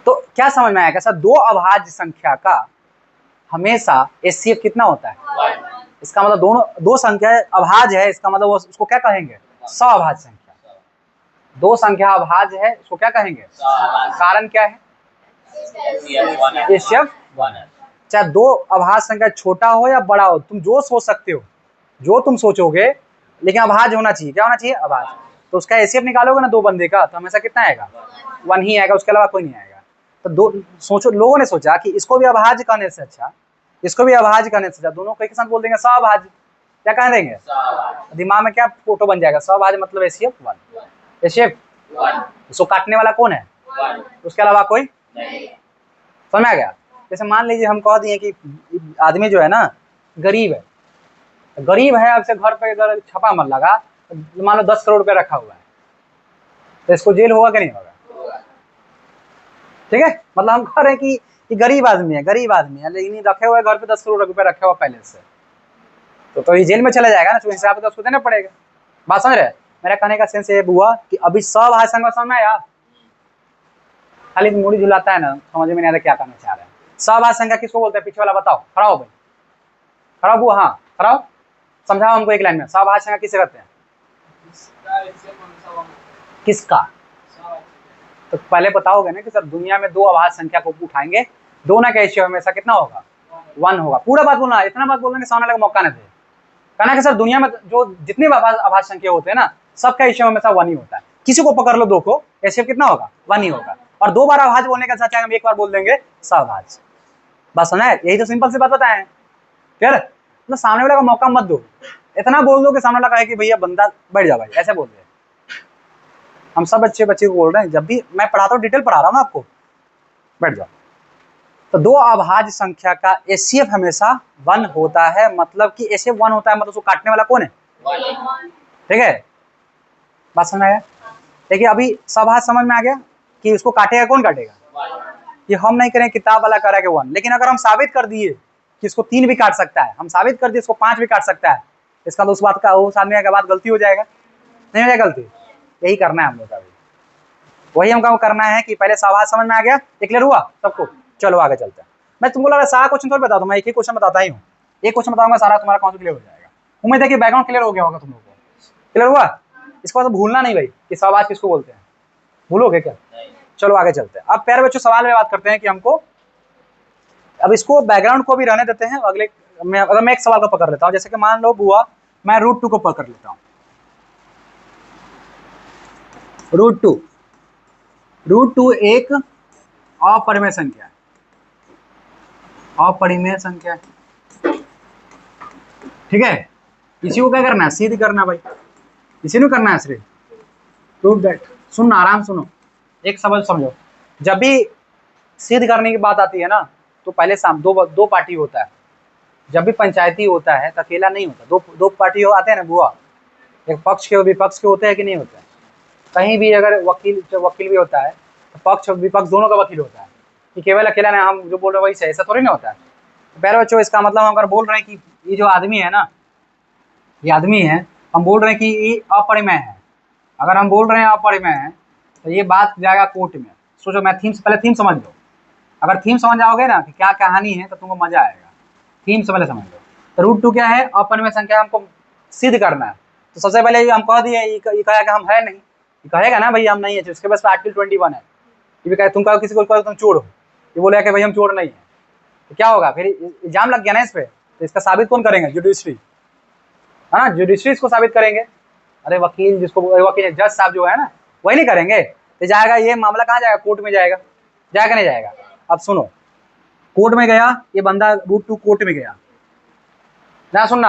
तो क्या समझ में आया? कैसा 2 अभाज्य संख्या का हमेशा एचसीएफ कितना होता है? इसका मतलब दोनों दो संख्या अभाज्य है, इसका मतलब उसको क्या कहेंगे? सअभाज्य संख्या। दो संख्या अभाज्य है, उसको क्या कहेंगे? कारण क्या है? एचसीएफ चाहे दो अभाज्य संख्या छोटा हो या बड़ा हो, तुम जो सोच सकते हो, जो तुम सोचोगे, लेकिन अभाज्य होना चाहिए। क्या होना चाहिए? अभाज्य। तो उसका एचसीएफ निकालोगे ना दो बंदे का, तो हमेशा कितना आएगा? 1 ही आएगा, उसके अलावा कोई नहीं आएगा। तो दो सोचो, लोगों ने सोचा कि इसको भी अभाज्य कहने से अच्छा, इसको भी अभाज्य कहने से अच्छा, दोनों को एक साथ बोल देंगे सअभाज्य। क्या कह देंगे? दिमाग में क्या फोटो बन जाएगा? सअभाज्य मतलब एचसीएफ 1। एचसीएफ इसको काटने वाला कौन है? उसके अलावा कोई नहीं। समझ आ गया? जैसे मान लीजिए हम कह दिए कि आदमी जो है ना गरीब है, गरीब है, अब से घर पे अगर छापा मत लगा, मान लो 10 करोड़ रुपए रखा हुआ है, तो इसको जेल होगा कि नहीं होगा? ठीक है, मतलब हम कह रहे हैं कि गरीब आदमी है, गरीब आदमी है, लेकिन रखे हुए घर पे 10 करोड़ रुपए रखे हुआ पहले से, तो ये जेल में चला जाएगा ना, तो हिसाब से तो उसको देना पड़ेगा। बात समझ रहे? मेरा कहने का सेंस ये हुआ कि अभी सअभाज्य संख्या समझ में आया, खाली मुड़ी झुलाता है ना, समझ में नहीं आता क्या करना चाह रहे हैं। सअभाज्य संख्या किसको बोलते हैं? पीछे वाला बताओ, खड़ा हो भाई, खड़ा हो, हाँ खड़ा हो, समझाओ हमको एक लाइन में। सअभाज्य संख्या किसे कहते हैं? किसका? तो पहले बताओगे ना कि सर दुनिया में दो अभाज्य संख्या को उठाएंगे, दोनों का एचसीएफ हमेशा कितना होगा? 1 होगा। पूरा बात बोलना, इतना बात बोलने के सामने वाले को मौका नहीं दे। कहना कि सर दुनिया में जो जितने अभाज्य संख्या होते हैं ना, सबका एचसीएफ हमेशा 1 ही होता है। किसी को पकड़ लो दो को, एचसीएफ कितना होगा? 1 ही होगा। और दो बार अभाज्य बोलने का सच है, हम एक बार बोल देंगे सअभाज्य। बस समझ आए? यही तो सिंपल सी बात बताए हैं। क्लियर? तो सामने वाले को मौका मत दो, इतना बोल दो कि सामने वाला कहे कि भैया बंदा बैठ जा भाई, ऐसे बोल दे। हम सब बच्चे को बोल रहे हैं, जब भी मैं पढ़ाता हूँ डिटेल पढ़ा रहा हूँ ना आपको, बैठ जाओ। तो दो अभाज्य संख्या का एचसीएफ हमेशा 1 होता है, मतलब कि एचसीएफ 1 होता है, मतलब उसको काटने वाला कौन है? ठीक है, बात समझ आया? देखिए अभी सअभाज्य समझ में आ गया कि उसको काटेगा कौन? काटेगा ये हम नहीं करें, किताब वाला करेगा 1। लेकिन अगर हम साबित कर दिए कि इसको 3 भी काट सकता है, हम साबित कर दिए इसको 5 भी काट सकता है, इसका तो उस बात का, उस आदमी का बात गलती हो जाएगा, नहीं हो जाएगा गलती? यही करना है हम लोग का, वही हमको करना है कि पहले सअभाज्य समझ में आ गया, क्लियर हुआ सबको? चलो आगे चलते हैं। मैं तुमको लगा सारा क्वेश्चन थोड़ी बता दूं, मैं एक ही क्वेश्चन बताता ही हूँ, एक क्वेश्चन बताऊंगा, सारा तुम्हारा कौन क्लियर हो जाएगा। उम्मीद है कि बैकग्राउंड क्लियर हो गया होगा तुम लोगों को। क्लियर हुआ? इसको तो भूलना नहीं भाई कि सअभाज्य किसको बोलते हैं, भूलोगे क्या? चलो आगे चलते हैं। अब प्यारे बच्चों सवाल में बात करते हैं कि हमको, अब इसको बैकग्राउंड को भी रहने देते हैं, अगले अगर मैं एक सवाल को पकड़ लेता हूँ, जैसे कि मान लो बुआ मैं √2 को पकड़ लेता हूँ। √2 एक अपरिमेय संख्या है, अपरिमेय संख्या है, ठीक है। इसी को क्या करना है? सिद्ध करना भाई, इसी को करना है सिर्फ। Prove that. सुनना, आराम सुनो, एक समझ समझो। जब भी सिद्ध करने की बात आती है ना, तो पहले दो पार्टी होता है। जब भी पंचायती होता है तो अकेला नहीं होता, दो पार्टी आते हैं ना बुआ, एक पक्ष के विपक्ष के होते हैं कि नहीं होते हैं? कहीं भी अगर वकील भी होता है तो पक्ष विपक्ष दोनों का वकील होता है, कि केवल अकेला नहीं, हम जो बोल रहे हैं वही सही, ऐसा थोड़ी ना होता है। तो प्यारे बच्चों, इसका मतलब हम अगर बोल रहे हैं कि ये जो आदमी है ना, ये आदमी है, हम बोल रहे हैं कि ये अपरिमेय है, अगर हम बोल रहे हैं अपरिमेय है, तो ये बात जाएगा कोर्ट में। सोचो, मैं पहले थीम समझ लो, अगर थीम समझ जाओगे ना कि क्या कहानी है तो तुमको मजा आएगा। थीम से पहले समझ लो। तो √2 क्या है? अपरिमेय संख्या, हमको सिद्ध करना है। तो सबसे पहले हम कह दिए, ये कहेगा हम है नहीं, ये कहेगा ना भाई हम नहीं है, उसके पास आर्टिकल 21 है। ये भी कहे, तुम कहो किसी को तुम चोर हो, ये बोलेगा कि भाई हम चोर नहीं है, तो क्या होगा? फिर इल्जाम लग गया ना इस पे, तो इसका साबित कौन करेंगे? जुडिशरी, है ना, जुडिशरी इसको साबित करेंगे। अरे वकील, जिसको वकील जज साहब जो है ना, वही नहीं करेंगे। तो जाएगा ये मामला, कहाँ जाएगा? कोर्ट में जाएगा, जाएगा नहीं जाएगा? अब सुनो, कोर्ट में गया ये बंदा, √2 कोर्ट में गया ना, सुनना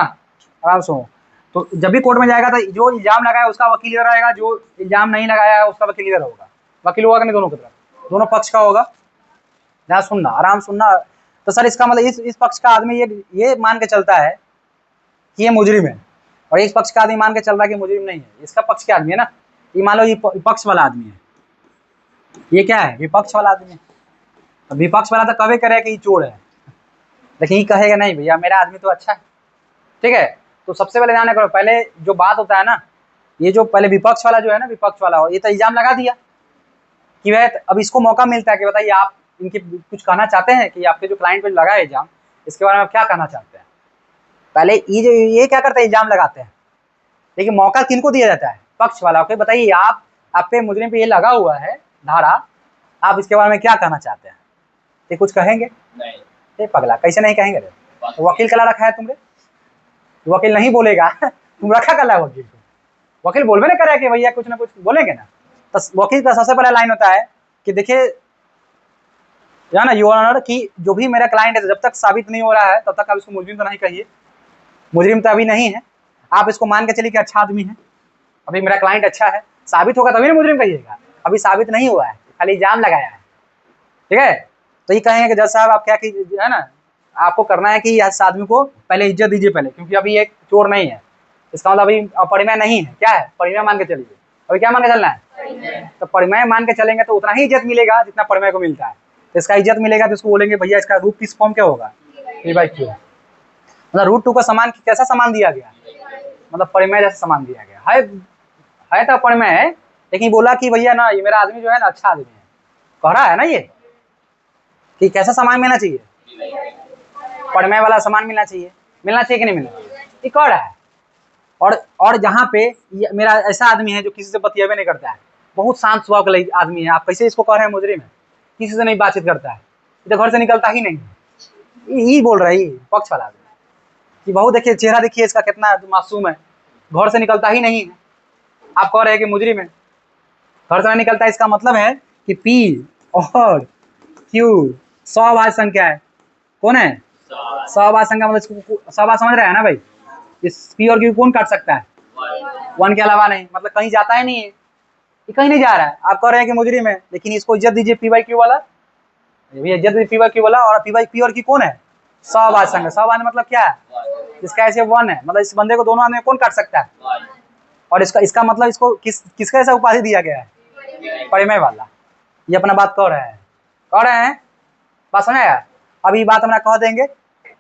आराम सुनो। तो जब भी कोर्ट में जाएगा तो जो इल्जाम लगाया उसका वकील इधर आएगा, जो इल्जाम नहीं लगाया है उसका वकील इधर होगा। वकील होगा कि नहीं? दोनों की तरफ, दोनों पक्ष का होगा ना। सुनना, आराम सुनना। तो सर इसका मतलब इस पक्ष का आदमी ये मान के चलता है कि ये मुजरिम है, और इस पक्ष का आदमी मान के चल रहा है कि मुजरिम नहीं है। इसका पक्ष का आदमी है ना, ये मान लो ये पक्ष वाला आदमी है, ये क्या है? विपक्ष वाला आदमी है। विपक्ष वाला तो कभी करे कि चोर है, लेकिन ये कहेगा नहीं भैया मेरा आदमी तो अच्छा है, ठीक है। तो सबसे पहले ध्यान करो, पहले जो बात होता है ना, ये जो पहले विपक्ष वाला जो है ना, विपक्ष वाला, ये तो इल्जाम लगा दिया कि वह, अब इसको मौका मिलता है कि बताइए आप इनके कुछ कहना चाहते हैं कि आपके जो क्लाइंट पे लगा है इल्जाम, इसके बारे में आप क्या कहना चाहते हैं? पहले ये क्या करते हैं, इल्जाम लगाते हैं, लेकिन मौका किनको दिया जाता है? पक्ष वाला को। बताइए आप पे मुजरिम पे ये लगा हुआ है धारा, आप इसके बारे में क्या कहना चाहते हैं? ये कुछ कहेंगे? नहीं। ये पगला कैसे नहीं कहेंगे? तो वकील कला रखा है तुमने? वकील नहीं बोलेगा तुम रखा कला है वकील को? वकील बोलबे नहीं करे कि भैया कुछ ना कुछ बोलेंगे ना। तो वकील का सबसे पहला लाइन होता है कि देखिए या ना योर ऑनर, कि जो भी मेरा क्लाइंट है जब तक साबित नहीं हो रहा है तब तक आप इसको मुजरिम तो नहीं कहिए। मुजरिम तो अभी नहीं है, आप इसको मान के चलिए कि अच्छा आदमी है, अभी मेरा क्लाइंट अच्छा है, साबित होगा तभी ना मुजरिम कहिएगा। अभी साबित नहीं हुआ है, खाली इल्जाम लगाया है, ठीक है। तो ये कहेंगे कि जज साहब आप क्या कीजिए, है ना, आपको करना है कि इस आदमी को पहले इज्जत दीजिए पहले, क्योंकि अभी एक चोर नहीं है, इसका मतलब अभी परिमय नहीं है। क्या है? परिमय मान के चलिए। अभी क्या मान के चलना है? तो परिमय मान के चलेंगे तो उतना ही इज्जत मिलेगा जितना परिमय को मिलता है। तो इसका इज्जत मिलेगा तो इसको बोलेंगे भैया इसका रूट किस फॉर्म क्या होगा? P/Q। मतलब रूट 2 का सामान कैसा सामान दिया गया? मतलब परिमय जैसा सामान दिया गया है तो परिमय है, लेकिन बोला कि भैया ना ये मेरा आदमी जो है ना अच्छा आदमी है, कह रहा है ना ये कि कैसा सामान मिलना चाहिए? परिमय वाला सामान मिलना चाहिए। मिलना चाहिए कि नहीं मिलना चाहिए? ये कह रहा है। और जहाँ पे मेरा ऐसा आदमी है जो किसी से बतियाबे नहीं करता है, बहुत शांत स्वभाव का आदमी है, आप कैसे इसको कह रहे हैं मुजरिम है? किसी से नहीं बातचीत करता है, तो घर से निकलता ही नहीं है। यही बोल रहा है पक्ष वाला आदमी कि बहुत देखिए चेहरा देखिए इसका कितना मासूम है, घर से निकलता ही नहीं है। आप कह रहे हैं कि मुजरिम है, घर से नहीं निकलता। इसका मतलब है कि P और Q सवाभाज्य संख्या है। कौन है? सवाभाज्य संख्या। मतलब सवाभाज्य समझ रहे हैं ना भाई? इस P और Q कौन काट सकता है? 1 के अलावा नहीं। मतलब कहीं जाता ही नहीं है, ये कहीं नहीं जा रहा है। आप कह रहे हैं कि मुजरिम है, लेकिन इसको इज्जत दीजिए P/Q वाला, ये इज्जत दीजिए P/Q वाला। और P और Q कौन है? सवाभाज्य संख्या। सवाभाज्य मतलब क्या है? इसका ऐसे 1 है, मतलब इस बंदे को दोनों आदमी कौन काट सकता है? और इसका मतलब इसको किसका ऐसा उपाधि दिया गया है? परिमय वाला। ये अपना बात कह रहे हैं बात समझ आया? अब ये बात हम कह देंगे,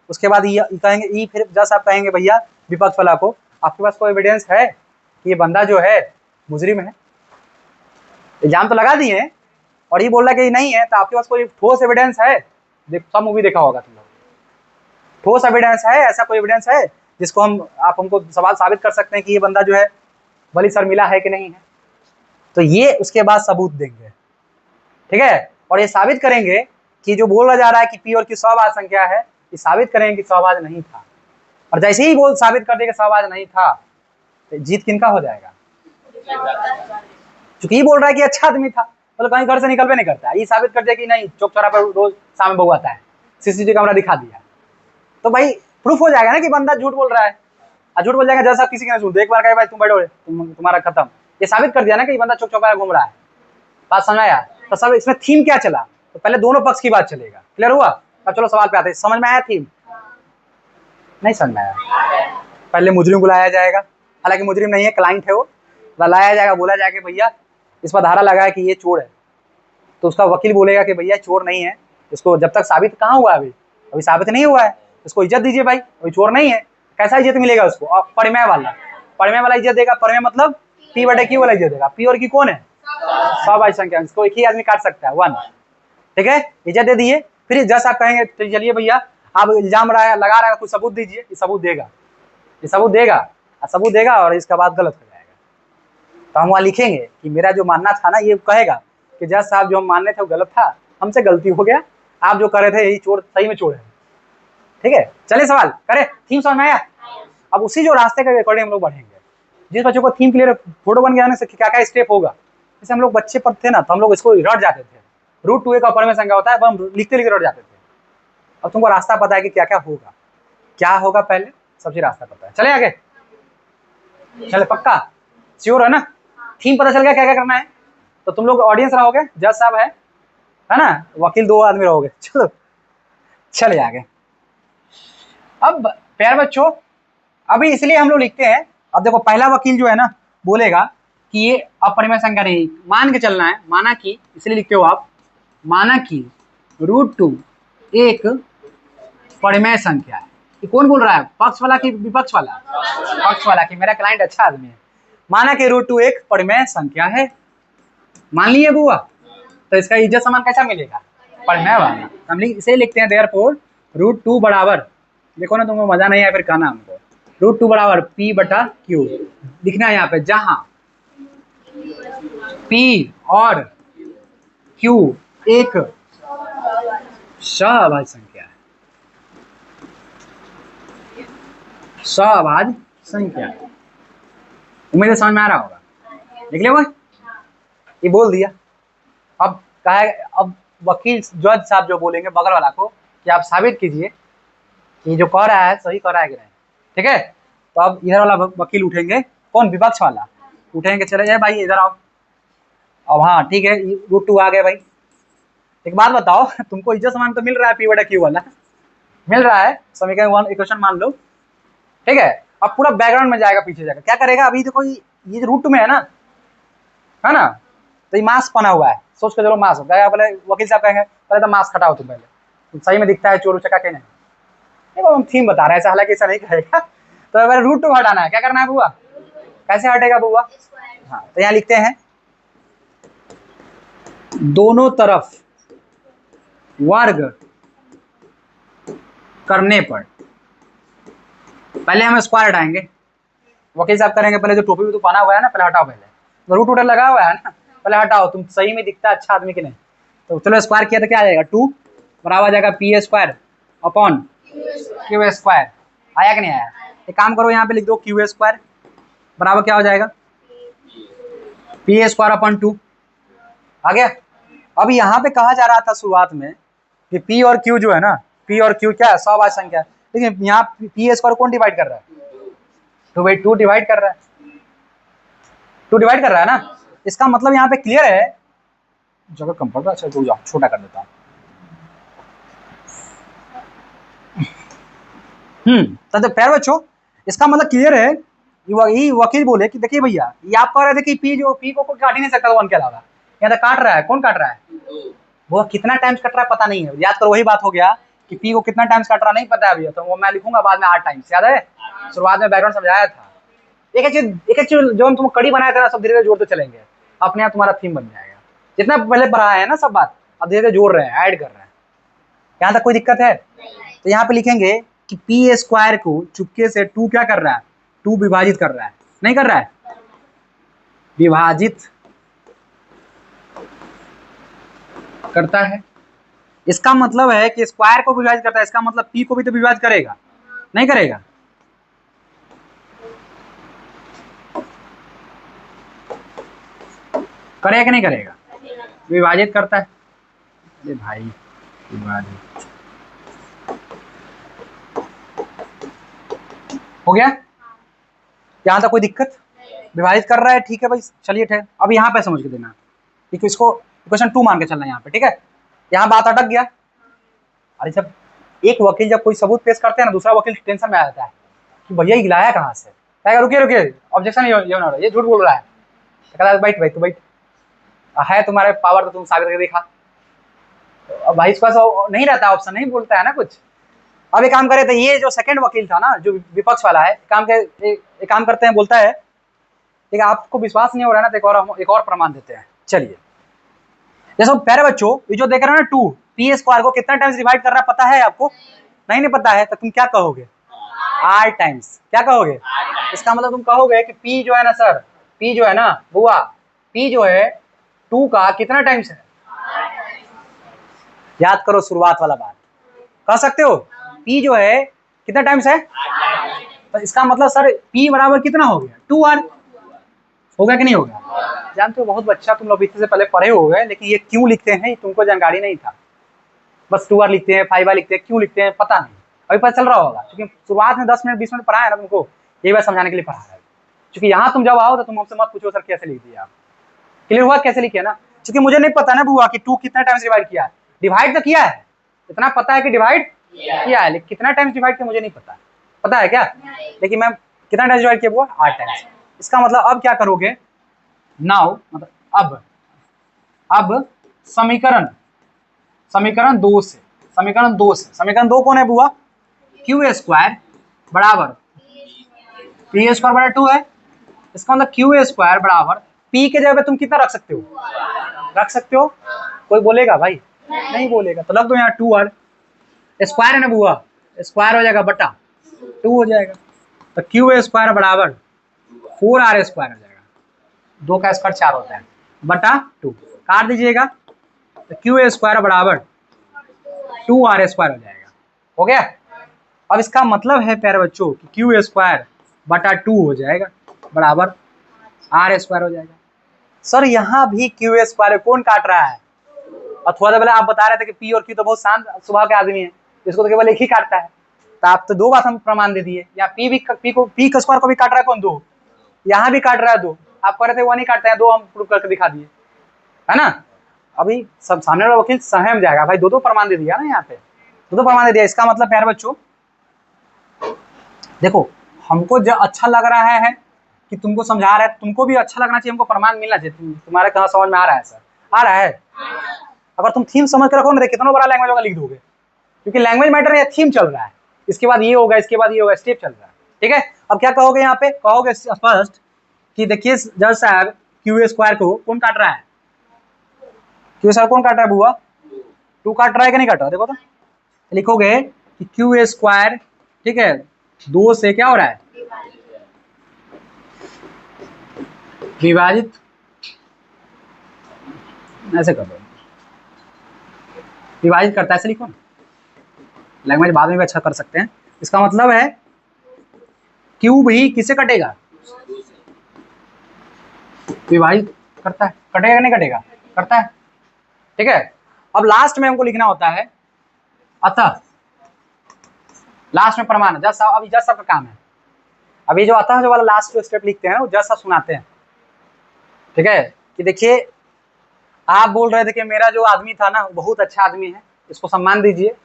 उसके बाद ये कहेंगे फिर जज साहब कहेंगे भैया विपक्ष वाला को आपके पास कोई एविडेंस है कि ये बंदा जो है मुजरिम है? इल्जाम तो लगा दिए और ये बोल रहा है कि नहीं है, तो आपके पास कोई ठोस एविडेंस है? सब मूवी देखा होगा तुम लोग। ठोस एविडेंस है? ऐसा कोई एविडेंस है जिसको आप हमको सवाल साबित कर सकते हैं कि ये बंदा जो है बली शर्मिला है कि नहीं है? तो ये उसके बाद सबूत देंगे, ठीक है। और ये साबित करेंगे कि जो बोला जा रहा है कि P और Q सवाभाज्य संख्या है, ये साबित करेंगे कि सवाभाज्य नहीं था। और जैसे ही साबित कर देंगे सवाभाज्य नहीं था, तो जीत किनका हो जाएगा? क्योंकि ये बोल रहा है कि अच्छा आदमी था, मतलब कहीं घर से निकलवे नहीं करता है। ये साबित कर दिया कि नहीं चौक चौरा पर रोज शाम में बहू आता है, CCTV कैमरा दिखा दिया, तो भाई प्रूफ हो जाएगा ना कि बंदा झूठ बोल रहा है। और झूठ बोल जाएगा जैसा किसी के नहीं सुनते, एक बार कहे भाई तुम बैठो तुम्हारा खत्म, ये साबित कर दिया ना कि बंदा चौक चौका घूम रहा है। बात समझाया? तो सब इसमें थीम क्या चला? तो पहले दोनों पक्ष की बात चलेगा। क्लियर हुआ? अब चलो सवाल पे आते हैं। समझ में आया थीम? नहीं समझ में आया? पहले मुजरिम को लाया जाएगा, हालांकि मुजरिम नहीं है, क्लाइंट है वो, लाया जाएगा, बोला जाएगा भैया इस पर धारा लगा है कि ये चोर है। तो उसका वकील बोलेगा कि भैया चोर नहीं है, इसको जब तक साबित कहाँ हुआ, अभी साबित नहीं हुआ है, इसको इज्जत दीजिए भाई, अभी चोर नहीं है। कैसा इज्जत मिलेगा उसको? और परिमय वाला इज्जत देगा। परिमय मतलब P/Q वाला इज्जत देगा। P और Q कौन है? सवाभाज्य संख्या। इसको एक ही आदमी काट सकता है, 1, ठीक है। इज्जत दे दिए। फिर जज साहब कहेंगे तो चलिए भैया आप इल्जाम लगा रहा है, कुछ सबूत दीजिए। ये सबूत देगा और इसका बात गलत हो जाएगा। तो हम वहाँ लिखेंगे कि मेरा जो मानना था ना, ये कहेगा कि जज साहब जो हम मानने थे वो गलत था, हमसे गलती हो गया, आप जो कर रहे थे यही चोर सही में चोर है, ठीक है। चलिए सवाल करें। थीम समझ में आया? अब उसी जो रास्ते के अकॉर्डिंग हम लोग बढ़ेंगे। जिस बच्चों को थीम क्लियर, फोटो बन गया ना, क्या क्या स्टेप होगा। जैसे हम लोग बच्चे पढ़ते थे ना, तो हम लोग इसको रट जाते थे। रूट 2 एक अपरिमेय संख्या होता है, हम लिखते रट जाते थे। अब तुमको रास्ता पता है कि क्या क्या होगा पहले सबसे रास्ता पता है। चले आगे, चले पक्का श्योर है ना? थीम पता चल गया क्या क्या करना है? तो तुम लोग ऑडियंस रहोगे, जज साहब है ना, वकील 2 आदमी रहोगे। चलो चले आगे। अब प्यारे बच्चों, अभी इसलिए हम लोग लिखते हैं। अब देखो पहला वकील जो है ना बोलेगा कि ये अपरिमेय संख्या नहीं, मान के चलना है। माना कि, इसलिए लिखते हो आप, माना कि रूट 2 एक परिमेय संख्या है। ये कौन बोल रहा है? पक्ष वाला कि विपक्ष वाला? पक्ष वाला कि मेरा क्लाइंट अच्छा आदमी है। माना कि रूट 2 एक परिमेय संख्या है। मान लिए बुआ, तो इसका इज्जत समान कैसा मिलेगा? परिमेय वाला। हम इसे लिखते हैं देयरफॉर √2 बराबर, देखो ना तुमको मजा नहीं आया फिर कहना हमको। √2 बराबर P बटा Q लिखना है यहाँ पे, जहां P और Q एक सअभाज्य संख्या है, सअभाज्य संख्या। उम्मीद है समझ में आ रहा होगा, लिख ले वो, ये बोल दिया। अब कहा है, अब वकील जज साहब जो बोलेंगे बगल वाला को कि आप साबित कीजिए कि जो कह रहा है सही कह रहा है कि नहीं, ठीक है। तो अब इधर वाला वकील उठेंगे, कौन, विपक्ष वाला उठेंगे, चले जाए भाई इधर आओ। अब हाँ ठीक है, √2 आ गए भाई। एक बात बताओ, तुमको इज्जत समान तो मिल रहा है P बटा Q वाला, मिल रहा है, समीकरण 1 इक्वेशन मान लो, ठीक है। अब पूरा बैकग्राउंड में जाएगा, पीछे जाएगा, क्या करेगा, अभी देखो ये जो √2 में है ना, तो ये मास बना हुआ है, सोच के चलो मास होता है। पहले वकील साहब कहेंगे पहले तो मास हटाओ तुम, पहले सही में दिखता है चोर उचका के नहीं, देखो हम थीम बता रहे हैं, हालांकि ऐसा नहीं कहेगा। तो पहले √2 हटाना है, क्या करना है बुआ, कैसे हटेगा बुआ, हाँ तो यहाँ लिखते हैं दोनों तरफ वर्ग करने पर, पहले हम स्क्वायर हटाएंगे, वकील साहब करेंगे पहले जो टोपी भी तो बना हुआ है ना, पहले हटाओ, पहले √2 लगा हुआ है ना, पहले हटाओ, तुम सही में दिखता है अच्छा आदमी के नहीं। तो चलो स्क्वायर किया तो क्या आ जाएगा, 2 बराबर आ जाएगा P² अपॉन Q², आया कि नहीं आया। एक काम करो यहाँ पे लिख दो Q² बराबर क्या हो जाएगा, P² अपॉन 2, आ गया। अब यहाँ पे कहा जा रहा था शुरुआत में कि P और Q जो है ना, P और Q क्या है, सअभाज्य संख्या है, लेकिन यहाँ P² कौन डिवाइड कर रहा है, 2/2 डिवाइड कर रहा है, 2 डिवाइड कर रहा है ना। इसका मतलब यहाँ पे क्लियर है, जगह कम पड़ रहा है, अच्छा जाओ छोटा कर देता हूँ। तो प्यारे बच्चों, इसका मतलब क्लियर है, ये वकील बोले कि देखिए भैया, ये आप कह रहे थे कि P को काट ही नहीं सकता 1 के अलावा, यहाँ तो काट रहा है, कौन काट रहा है, वो कितना टाइम्स कट रहा है पता नहीं है, याद करो वही बात हो गया कि P को कितना टाइम्स कट रहा नहीं पता है भैया, तो वो मैं लिखूंगा बाद में 8 टाइम्स, याद है शुरुआत में बैकग्राउंड समझाया था। एक एक चीज जो हम तुम कड़ी बनाए थे ना, सब धीरे धीरे जोड़ते चलेंगे, अपने आप तुम्हारा थीम बन जाएगा, जितना पहले पढ़ा है ना सब बात, अब धीरे धीरे जोड़ रहे हैं, ऐड कर रहे हैं, यहाँ तक कोई दिक्कत है। तो यहाँ पे लिखेंगे कि P² को चुपके से 2 क्या कर रहा है, 2 विभाजित कर रहा है, नहीं कर रहा है, विभाजित करता है। इसका मतलब है कि स्क्वायर को विभाजित करता है, इसका मतलब P को भी तो विभाजित करेगा, नहीं करेगा, करेगा कि नहीं करेगा, विभाजित करता है। अरे भाई विभाजित हो गया, यहाँ तक कोई दिक्कत, विभाजित कर रहा है, ठीक है भाई, चलिए ठीक। अब यहाँ पे समझ के देना, ठीक है, इसको इक्वेशन 2 मान के चलना यहाँ पे, ठीक है। यहाँ बात अटक गया, अरे जब एक वकील जब कोई सबूत पेश करते हैं ना, दूसरा वकील टेंशन में आ जाता है कि भैया ये लाया कहाँ से, कहेगा रुकिए रुकिए, ऑब्जेक्शन ये झूठ बोल रहा है, कहता है बैठ भाई तू बैठ, है तुम्हारे पावर तो तुम साबित करके दिखा। तो अब भाई इसके पास नहीं रहता ऑप्शन, नहीं बोलता है ना कुछ। अब एक काम करे, तो ये जो सेकंड वकील था ना, जो विपक्ष वाला है, एक काम करते हैं, बोलता है ठीक है आपको विश्वास नहीं हो रहा है ना, तो एक और प्रमाण देते हैं, चलिए। जैसे प्यारे बच्चों, ये जो देख रहे हो ना 2 P² को कितना टाइम्स डिवाइड कर रहा है पता है आपको, नहीं पता है, तो तुम क्या कहोगे, 8 टाइम्स, क्या कहोगे, इसका मतलब तुम कहोगे कि P जो है ना सर, P जो है ना बुआ, P जो है 2 का कितना टाइम्स है, याद करो शुरुआत वाला बात, कह सकते हो P जो है कितना टाइम्स है, तो इसका मतलब सर P बराबर कितना हो गया, 2R, होगा कि नहीं होगा। जानते हो बहुत बच्चा तुम लोग इससे से पहले पढ़े हो गए, लेकिन ये क्यों लिखते हैं तुमको जानकारी नहीं था, बस 2R लिखते हैं, 5R लिखते हैं, क्यों लिखते हैं पता नहीं, अभी पता चल रहा होगा, क्योंकि शुरुआत में 10 मिनट 20 मिनट पढ़ा है ना तुमको, यही बात समझाने के लिए पढ़ा है। क्योंकि यहाँ तुम जब आओ तो तुम हमसे मत पूछो सर कैसे लिख दिया आप, क्लियर हुआ कैसे लिखे ना, क्योंकि मुझे नहीं पता ना बुआ कि 2 कितना टाइम्स डिवाइड किया है, डिवाइड तो किया है, इतना पता है कि डिवाइड किया है, लेकिन कितना टाइम्स डिवाइड किया मुझे नहीं पता, पता है क्या, लेकिन मैं कितना टाइम्स डिवाइड किया बुआ, 8 टाइम्स। इसका मतलब अब क्या करोगे, नाउ मतलब अब समीकरण 2 से, समीकरण 2 कौन है बुआ, Q² बराबर P² बराबर 2 है, इसका मतलब Q² बराबर P के जगह पे तुम कितना रख सकते हो, कोई बोलेगा भाई, नहीं बोलेगा, तो लग दो यहाँ 2R, स्क्वायर है ना बुआ, स्क्वायर हो जाएगा बटा 2 हो जाएगा, तो क्यू स्क्वायर बराबर 4r स्क्वायर हो जाएगा, 2 का स्क्वायर 4 होता है बटा 2, काट दीजिएगा तो क्यू स्क्वायर बराबर 2r स्क्वायर हो जाएगा। हो गया। अब इसका मतलब है प्यारे बच्चों कि क्यू स्क्वायर बटा 2 हो जाएगा बराबर r स्क्वायर हो जाएगा। सर यहाँ भी क्यू स्क्वायर कौन काट रहा है? और थोड़ा पहले आप बता रहे थे कि पी और क्यू तो बहुत शांत स्वभाव के आदमी है, इसको तो केवल एक ही काटता है, तो आप तो 2 बात हम प्रमाण दे दिए। या पी का स्क्वायर को भी काट रहा है कौन? 2। यहाँ भी काट रहा है 2, आप कह रहे थे 1 ही काटते हैं, 2 हम प्रूव करके दिखा दिए, है ना। अभी सब सामने वाला वकील सहम जाएगा, भाई 2 प्रमाण दे दिया ना, यहाँ पे 2 प्रमाण दे दिया। इसका मतलब प्यारे बच्चों देखो, हमको जो अच्छा लग रहा है कि तुमको समझा रहा है, तुमको भी अच्छा लगना चाहिए, हमको प्रमाण मिलना चाहिए। तुम्हारे कहाँ समझ में आ रहा है सर? आ रहा है। अगर तुम थीम समझ कर रखो ना, कितना बड़ा लैंग्वेज होगा लिख दोगे, क्योंकि लैंग्वेज मैटर है, थीम चल रहा है, इसके बाद ये होगा, इसके बाद ये होगा, स्टेप चल रहा है। ठीक है, अब क्या कहोगे यहाँ पे? कहोगे फर्स्ट कि देखिए जज साहब क्यू स्क्वायर को कौन काट रहा है? क्यू स्क्वायर कौन काट रहा है बुआ? 2 काट रहा है कि नहीं काट रहा? देखो तो, लिखोगे कि क्यू स्क्वायर, ठीक है, 2 से क्या हो रहा है? विभाजित, ऐसे कर दो, विभाजित करता है, ऐसे लिखो ना, लैंग्वेज बाद में भी अच्छा कर सकते हैं। इसका मतलब है क्यू भी किससे कटेगा? विभाजित करता है, कटेगा नहीं कटेगा? करता है। ठीक है, अब लास्ट में हमको लिखना होता है अतः, लास्ट में प्रमाण। जज साहब, अभी जज साहब का काम है, अभी जो अतः जो वाला लास्ट जो स्टेप लिखते हैं वो जज साहब सुनाते हैं। ठीक है, कि देखिए आप बोल रहे थे कि मेरा जो आदमी था ना बहुत अच्छा आदमी है, इसको सम्मान दीजिए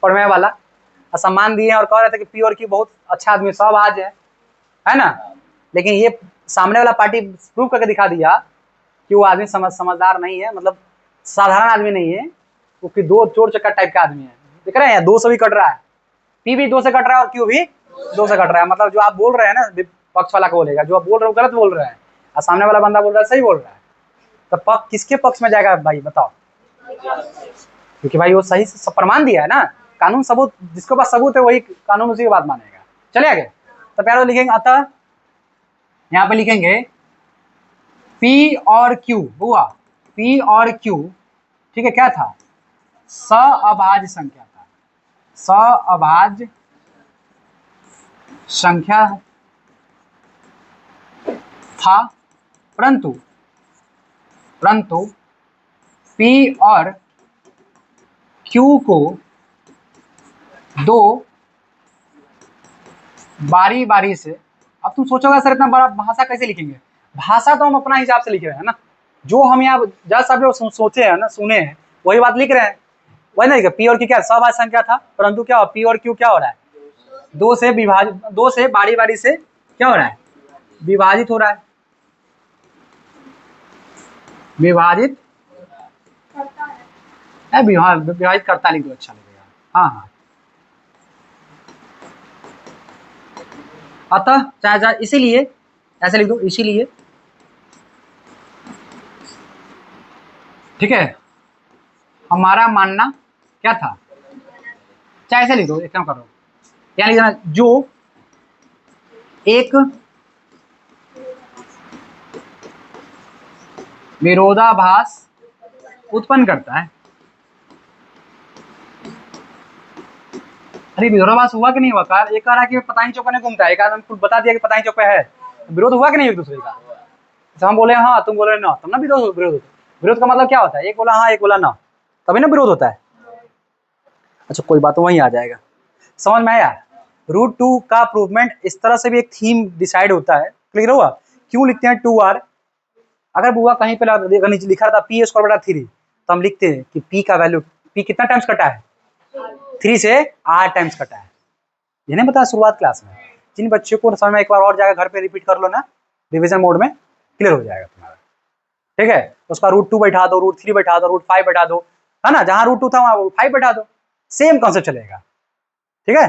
पढ़ने वाला, और सम्मान दिए और कह रहे थे कि पी और क्यू बहुत अच्छा आदमी, सब आज है ना। लेकिन ये सामने वाला पार्टी प्रूव करके दिखा दिया कि वो आदमी समझदार नहीं है, मतलब साधारण आदमी नहीं है, वो कि 2 चोर चक्कर टाइप का आदमी है। देख रहे हैं 2 से भी कट रहा है, पी भी 2 से कट रहा है और क्यू भी 2 से कट रहा है। मतलब जो आप बोल रहे हैं ना, पक्ष वाला को बोलेगा जो आप बोल रहे हो गलत बोल रहे हैं, और सामने वाला बंदा बोल रहा है सही बोल रहा है, तो पक्ष किसके पक्ष में जाएगा भाई बताओ? क्योंकि भाई वो सही से प्रमाण दिया है ना, कानून सबूत, जिसके पास सबूत है वही कानून उसी की बात मानेगा। चले आगे, तो प्यारे लिखेंगे अतः, यहाँ पे लिखेंगे P और Q हुआ, P और Q, ठीक है, क्या था? सअभाज्य संख्या था, सअभाज्य संख्या था, परंतु P और Q को 2 बारी बारी से, अब तुम सोचोगे सर इतना बड़ा भाषा कैसे लिखेंगे? भाषा तो हम अपना हिसाब से लिख रहे हैं ना, जो हम यहाँ जज साहब जो सोचे हैं ना, सुने हैं, वही बात लिख रहे हैं। वही ना, पी और क्यू क्या सअभाज्य संख्या था, परंतु क्या पी और क्यू क्या हो रहा है? 2 से विभाजित, 2 से बारी बारी से क्या हो रहा है? विभाजित हो रहा है, विभाजित है, विभाजित करता लिख दो, अच्छा लगेगा। हाँ हाँ, अतः चाहे इसीलिए ऐसे लिख दो, इसीलिए, ठीक है, हमारा मानना क्या था, चाहे ऐसे लिख दो, एक काम करो, क्या लिख देना, जो एक विरोधाभास उत्पन्न करता है। अरे विरोधाभास हुआ कि नहीं हुआ? कार एक कह रहा है कि पताही चौक नहीं घूमता है, एक आदमी बता दिया कि पताही चौक पे है, विरोध हुआ कि नहीं एक दूसरे का? तो हम बोले हाँ, तुम बोले ना, तब ना विरोध। विरोध का मतलब क्या होता है? एक बोला हाँ, एक बोला ना, तभी ना विरोध होता है। अच्छा कोई बात, वहीं आ जाएगा, समझ में आया? √2 का प्रूवमेंट इस तरह से भी एक थीम डिसाइड होता है, क्लियर हुआ? क्यों लिखते हैं 2r? अगर बुआ कहीं पे लिखा था P² बटा 3, तो हम लिखते हैं कि P का वैल्यू, P कितना टाइम्स कटा है? 3 से R टाइम्स कटा है। ये नहीं बताया शुरुआत क्लास में? जिन बच्चों को समझ में, एक बार और जाकर घर पे रिपीट कर लो ना, रिवीजन मोड में, क्लियर हो जाएगा तुम्हारा। ठीक है, उसका √2 बैठा दो, √3 बैठा दो, √5 बैठा दो, है ना, जहाँ √2 था वहाँ 5 बैठा दो, सेम कॉन्सेप्ट चलेगा। ठीक है,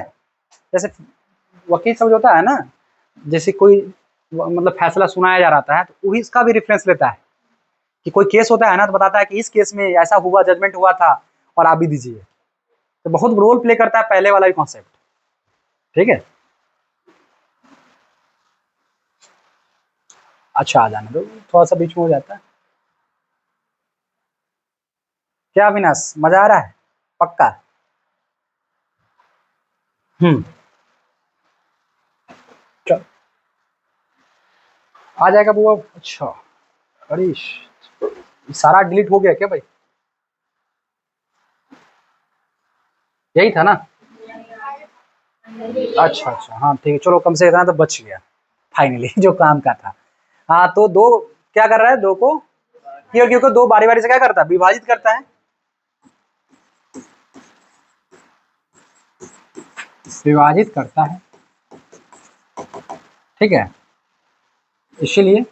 जैसे वकील सब होता है ना, जैसे कोई मतलब फैसला सुनाया जा रहा है, तो वही इसका भी रेफरेंस लेता है कि कोई केस होता है ना, तो बताता है कि इस केस में ऐसा हुआ, जजमेंट हुआ था और आप भी दीजिए। तो बहुत रोल प्ले करता है पहले वाला ही कॉन्सेप्ट, ठीक है। अच्छा आ जाने दो, थोड़ा सा बीच में हो जाता है। क्या अविनाश, मजा आ रहा है पक्का? चल आ जाएगा बुआ। अच्छा अरे सारा डिलीट हो गया क्या भाई? यही था ना? अच्छा अच्छा, हाँ ठीक है, चलो कम से इतना तो बच गया फाइनली जो काम का था। हाँ तो दो क्या कर रहा है, दो को क्यों क्यों को दो बारी बारी से क्या करता है, विभाजित करता है, विभाजित करता है, ठीक है। इसीलिए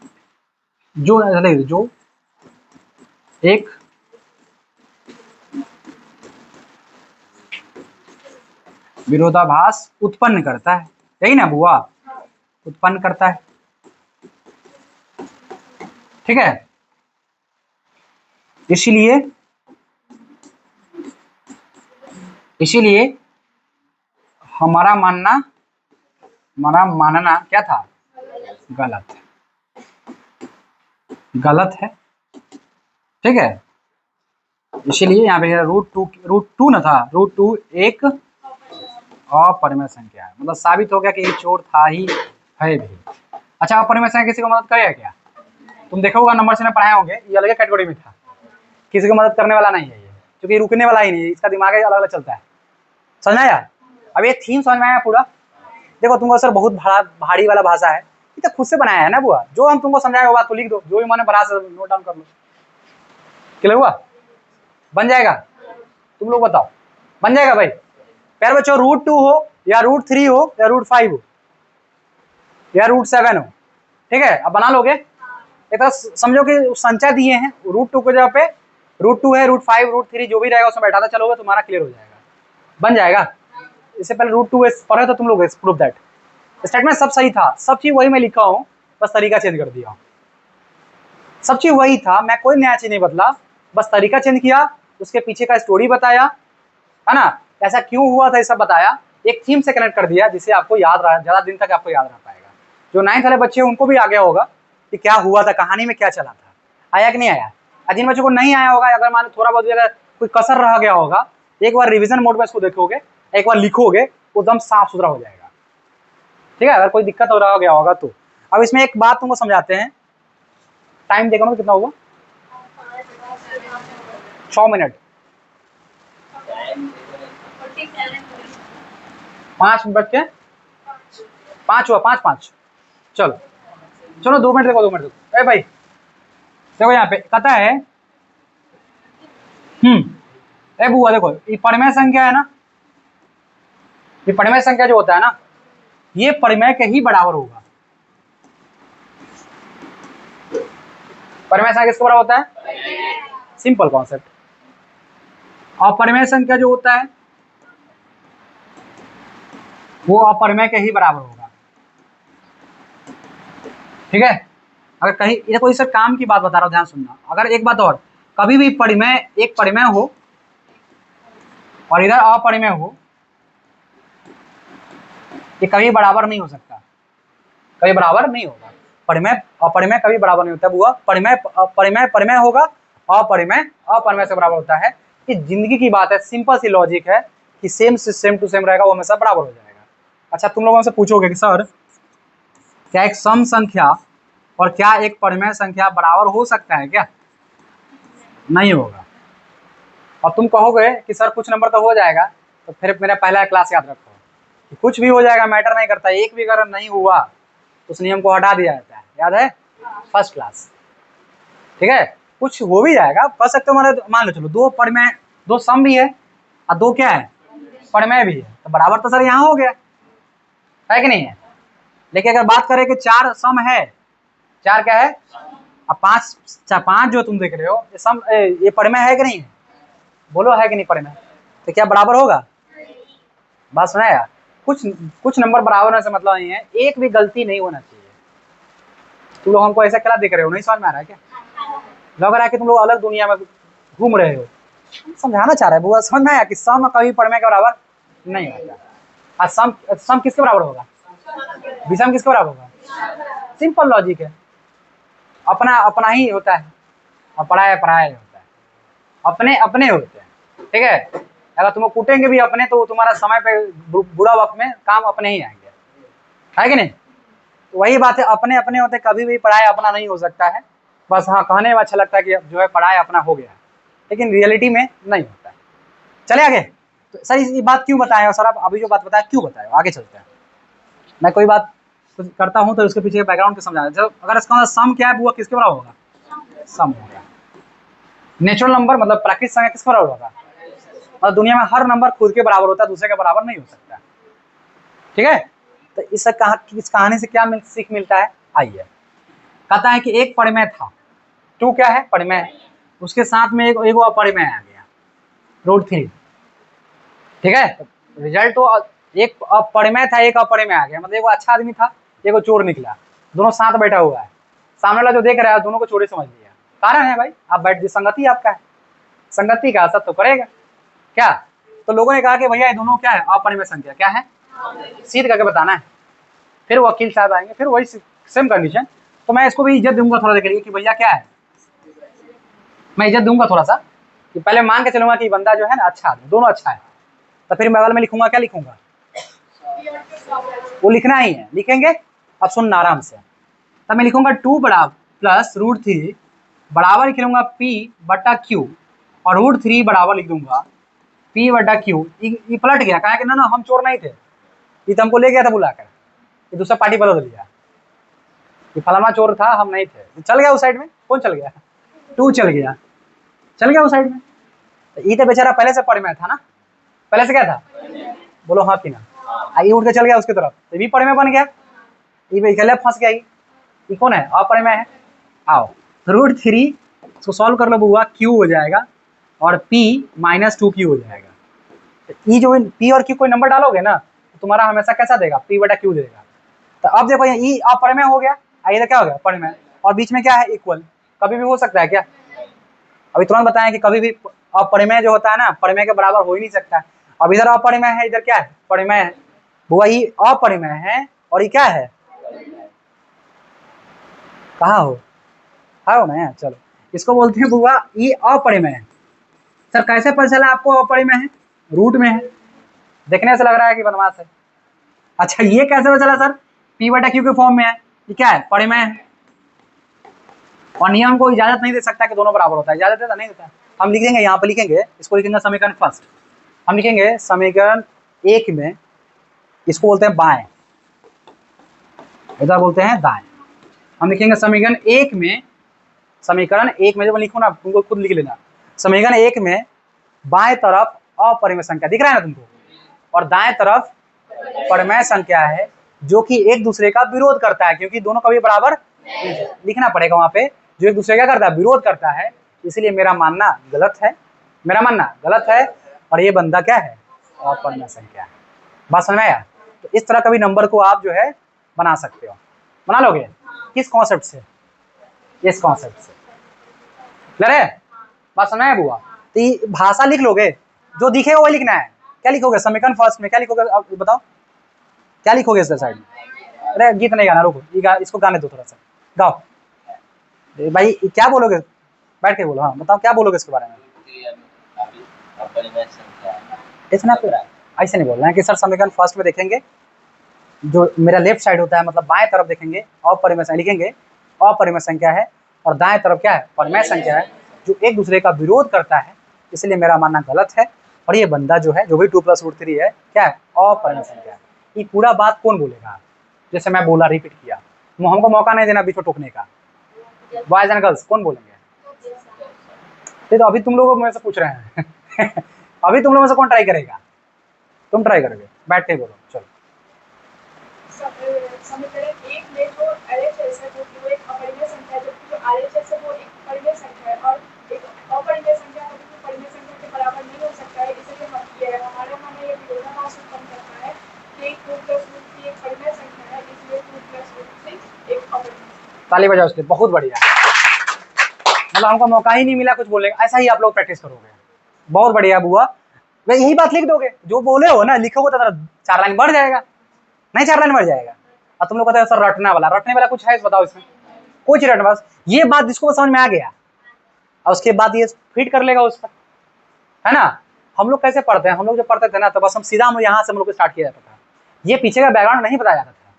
जो एक विरोधाभास उत्पन्न करता है, यही ना बुआ, उत्पन्न करता है, ठीक है। इसीलिए इसीलिए हमारा मानना क्या था, गलत है, गलत है, ठीक है। इसीलिए यहाँ पे रूट टू ना था, रूट टू एक अपरिमेय संख्या है, मतलब साबित हो गया कि ये चोर था ही है भी। अच्छा अपरिमेय संख्या किसी को मदद करेगा क्या? तुम देखो होगा नंबर से ना पढ़ाए होंगे, ये अलग कैटेगरी में था, किसी को मदद करने वाला नहीं है ये, क्योंकि रुकने वाला ही नहीं है, इसका दिमाग अलग अलग चलता है, समझ में आया? अब ये थीम समझ में आया पूरा? देखो तुमको सर बहुत भारी वाला भाषा है, ये तो खुद से बनाया है ना बुआ, जो हम तुमको समझाए वो बात को लिख दो, जो भी मैंने पढ़ा नोट डाउन कर लो, क्लियर हुआ? बन जाएगा? तुम लोग बताओ बन जाएगा भाई? प्यार बच्चों रूट टू हो या रूट थ्री हो या रूट फाइव हो या रूट सेवन हो, ठीक है, अब बना लोगे। एक तो समझो कि संख्या दिए हैं, रूट टू की जगह पे रूट टू है, रूट फाइव, रूट थ्री जो भी रहेगा उसमें बैठाता चलोगे, तुम्हारा क्लियर हो जाएगा, बन जाएगा। इससे पहले रूट टू पढ़े तो तुम लोग प्रूफ दैट स्टेटमेंट सब सही था, सब चीज वही मैं लिखा हूँ, बस तरीका चेंज कर दिया, सब चीज वही था, मैं कोई नया चीज नहीं बदला, बस तरीका चेंज किया, उसके पीछे का स्टोरी बताया, है ना, ऐसा क्यों हुआ था ये सब बताया, एक थीम से कनेक्ट कर दिया जिससे आपको याद रहा, ज्यादा दिन तक आपको याद रह पाएगा। जो 9th वाले बच्चे उनको भी आ गया होगा कि क्या हुआ था, कहानी में क्या चला था, आया कि नहीं आया? जिन बच्चों को नहीं आया होगा, अगर मान लो थोड़ा बहुत अगर कोई कसर रह गया होगा, एक बार रिवीजन मोड में इसको देखोगे, एक बार लिखोगे, एकदम साफ सुथरा हो जाएगा, ठीक है। अगर कोई दिक्कत हो रहा गया होगा तो अब इसमें एक बात तुमको समझाते हैं, टाइम देखो ना कितना हुआ, 6 मिनट 5 बज के 5 हुआ, 5 चलो चलो 2 मिनट देखो, 2 मिनट देखो, ए भाई देखो यहाँ पे कहता है ए बुआ देखो, ये परिमेय संख्या है ना, ये परिमेय संख्या जो होता है ना, ये परिमेय के ही बराबर होगा। परिमेय संख्या किसके बराबर होता है? Simple concept. अपरिमेय संख्या जो होता है वो अपरिमेय के ही बराबर होगा, ठीक है। अगर कहीं ये कोई सर काम की बात बता रहा हूं, ध्यान सुनना, अगर एक बात और, कभी भी परिमेय एक परिमेय हो और इधर अपरिमेय हो, ये कभी बराबर नहीं हो सकता, कभी बराबर नहीं होगा, परिमेय अपरिमेय कभी बराबर नहीं होता बुआ, परिमेय परिमेय परिमेय होगा, अपरिमेय अपरिमेय से बराबर होता है। ये जिंदगी की बात है, सिंपल सी लॉजिक है कि सेम टू सेम रहेगा, वो हमेशा बराबर हो जाएगा। अच्छा तुम लोगों से पूछोगे कि सर क्या एक सम संख्या और क्या एक परिमेय संख्या बराबर हो सकता है क्या? नहीं होगा। और तुम कहोगे कि सर कुछ नंबर तो हो जाएगा, तो फिर मेरा पहला क्लास याद रखो कि कुछ भी हो जाएगा, मैटर नहीं करता, एक भी अगर नहीं हुआ तो उस नियम को हटा दिया जाता है, याद है? फर्स्ट क्लास, ठीक है। कुछ हो भी जाएगा, कर सकते हो, मान लो चलो दो परिमेय, दो सम भी है और दो क्या है, परिमेय भी है, तो बराबर तो सर यहाँ हो गया, है कि नहीं है? लेकिन अगर बात करें कि 4 सम है, 4 क्या है, अब 5 जो तुम देख रहे हो ये सम, ये परिमेय है कि नहीं है? बोलो है कि नहीं परिमेय? तो क्या बराबर होगा? बात सुना यार, कुछ नंबर बराबर होने से मतलब नहीं है, एक भी गलती नहीं होना चाहिए। तुम लोग हमको ऐसा क्या देख रहे हो, नहीं समझ में आ रहा है क्या? लग रहा है कि तुम लोग अलग दुनिया में घूम रहे हो, समझाना चाह रहा है बुआ, समझ में आया कि सम कभी परिमेय के बराबर नहीं होता। और सम किसके बराबर होगा? विषम किसके बराबर होगा? सिंपल लॉजिक है, अपना अपना ही होता है और पराया पराया होता है, अपने अपने होते हैं, ठीक है। अगर तुमको कूटेंगे भी अपने तो तुम्हारा समय पे बुरा वक्त में काम अपने ही आएंगे, है कि नहीं? तो वही बात है, अपने अपने होते, कभी भी पढ़ाया अपना नहीं हो सकता है। बस हाँ, कहने में अच्छा लगता है कि जो है पढ़ाया अपना हो गया, लेकिन रियलिटी में नहीं होता है। चले आगे। तो सर ये बात क्यों बताए, और सर आप अभी जो बात बताया क्यों बताए, आगे चलते हैं। मैं कोई बात कुछ करता हूँ तो उसके पीछे बैकग्राउंड को समझाना। जब अगर इसका सम क्या है वो किसके बराबर होगा? सम होगा। नेचुरल नंबर मतलब प्राकृतिक संख्या किसके बराबर होगा? और दुनिया में हर नंबर खुद के बराबर होता है, दूसरे के बराबर नहीं हो सकता, ठीक है। तो इस कहानी से क्या सीख मिलता है, आइए। कहता है कि एक परिमेय था, टू क्या है? परिमेय। उसके साथ में एक अपरिमेय आ गया, √3, ठीक है। रिजल्ट तो एक परिमेय था, एक अपरिमेय आ गया, मतलब एक अच्छा आदमी था, एक चोर निकला, दोनों साथ बैठा हुआ है। सामने वाला जो देख रहा है दोनों को चोरी समझ लिया। कारण है भाई, आप बैठ, संगति आपका है, संगति का असर तो करेगा क्या। तो लोगों ने कहा कि भैया ये दोनों क्या है? अपरिमेय संख्या। क्या है? सीध करके बताना है। फिर वकील साहब आएंगे, फिर वही सेम कंडीशन। तो मैं इसको भी इज्जत दूंगा थोड़ा देर के लिए कि भैया क्या है, मैं इज्जत दूंगा थोड़ा सा, कि पहले मान के चलूंगा कि बंदा जो है ना अच्छा आदमी, दोनों अच्छा है। तो फिर बगल में लिखूंगा, क्या लिखूंगा? वो लिखना ही है, लिखेंगे। अब सुनना आराम से। तब मैं लिखूंगा 2 बराबर प्लस √3 बराबर लिख लूंगा P/Q, और √3 बराबर लिख दूंगा P/Q। ये पलट गया, कहा कि ना हम चोर नहीं थे, ये तो हमको ले गया था बुलाकर, ये दूसरा पार्टी बदल दिया, ये फलाना चोर था, हम नहीं थे। चल गया उस साइड में। कौन चल गया? 2 चल गया, चल गया उस साइड में। तो ये तो बेचारा पहले से परिमेय था ना, पहले से क्या था? बोलो हाँ कि ना। ये उठ के चल गया उसकी तरफ, तो भी परिमेय बन गया, ये गले फंस गया। ये कौन है? अपरिमेय है। आओ √3 इसको सॉल्व कर लो बुआ, Q हो जाएगा और P-2Q हो जाएगा। ये जो P और Q कोई नंबर डालोगे ना तो तुम्हारा हमेशा कैसा देगा? P/Q देगा। तो अब देखो ये अपरिमेय हो गया, इधर क्या हो गया? परिमेय, और बीच में क्या है? इक्वल। कभी भी हो सकता है क्या? अभी तुरंत बताएं कि कभी भी अपरिमेय जो होता है ना, परिमेय के बराबर हो ही नहीं सकता। अब इधर अपरिमेय है, इधर क्या है? परिमेय है। बुआ ये अपरिमेय है और ये क्या है? कहा हो? हाँ ना, चलो इसको बोलते हैं बुआ ये अपरिमेय है। सर कैसे पता चला आपको अपरिमेय है? रूट में है, देखने से लग रहा है कि बदमाश है। अच्छा ये कैसे पता चला सर? P/Q के फॉर्म में है, ये क्या है? परिमेय है। और नियम को इजाजत नहीं दे सकता कि दोनों बराबर होता है, इजाजत देता नहीं देता। हम लिखेंगे, यहाँ पे लिखेंगे, इसको लिखेंगे समीकरण फर्स्ट। हम लिखेंगे समीकरण 1 में, इसको बोलते हैं बाएं, इधर बोलते हैं दाएं। हम लिखेंगे समीकरण 1 में, समीकरण 1 में जब लिखो ना तुमको खुद लिख लेना। समीकरण 1 में बाएं तरफ अपरिमेय संख्या दिख रहा है ना तुमको, और दाएं तरफ परिमेय संख्या है जो कि एक दूसरे का विरोध करता है, क्योंकि दोनों कभी बराबर लिखना पड़ेगा वहां पे, जो एक दूसरे का करता है? विरोध करता है। इसलिए मेरा मानना गलत है, मेरा मानना गलत है, और ये बंदा क्या है? अपरिमेय संख्या है। बात समझ में आया? तो इस तरह कभी नंबर को आप जो है बना सकते हो। बना लोगे किस कॉन्सेप्ट से? इस कॉन्सेप्ट से। क्लियर है? बात समझ में आया बुआ? तो ये भाषा लिख लोगे, जो दिखेगा वही लिखना है। क्या लिखोगे समीकरण फर्स्ट में? क्या लिखोगे आप बताओ, क्या लिखोगे इस साइड में? अरे गीत नहीं गाना, रुको, इसको गाने दो थोड़ा सा, गाओ भाई। क्या बोलोगे? बैठ के बोलो। हाँ बताओ क्या बोलोगे इसके बारे में? इतना ऐसे नहीं बोलना है कि सर समीकरण फर्स्ट में देखेंगे, जो मेरा लेफ्ट साइड होता है, मतलब बाएं तरफ देखेंगे अपरिमेय संख्या लिखेंगे, अपरिमेय संख्या है, और दाएं तरफ क्या है? परिमेय संख्या है, जो एक दूसरे का विरोध करता है। इसलिए मेरा मानना गलत है, और ये बंदा जो है, जो भी 2 + √3 है, क्या है? अपरिमेय संख्या है। ये पूरा बात कौन बोलेगा? जैसे मैं बोला, रिपीट किया, हमको मौका नहीं देना बीच में टोकने का। बॉयज एंड गर्ल्स कौन बोलेंगे? तो अभी तुम लोगों में से पूछ रहे हैं अभी तुम लोगों में से कौन ट्राई करेगा? तुम ट्राई करोगे? बैठ के बोलो, चलो। समीकरण 1 में जो LHS है वो एक अपरिमेय संख्या है, जबकि जो RHS है वो एक परिमेय संख्या है, और एक अपरिमेय संख्या कभी भी परिमेय संख्या के बराबर नहीं हो सकता है। इसलिए हमारे माने ये विरोधाभास उत्पन्न करता है कि 2 + √3 एक परिमेय संख्या है, इसलिए 2 + √3 एक अपरिमेय। ताली बजाओ उसके, बहुत बढ़िया। मतलब हमको मौका ही नहीं मिला कुछ बोलने का। ऐसा ही आप लोग प्रैक्टिस करोगे, बहुत बढ़िया बुआ, वे यही बात लिख दोगे जो बोले हो ना, लिखोगे तो 4 लाइन बढ़ जाएगा, नहीं 4 लाइन बढ़ जाएगा। और तुम लोग कहते हो सर रटने वाला कुछ है बताओ इसमें, कोई चीज रटना, बस ये बात जिसको समझ में आ गया और उसके बाद ये फिट कर लेगा उस पर, है ना। हम लोग कैसे पढ़ते हैं, हम लोग जब पढ़ते थे ना तो बस हम सीधा यहाँ से हम लोग को स्टार्ट किया जाता था, ये पीछे का बैकग्राउंड नहीं बताया जाता था,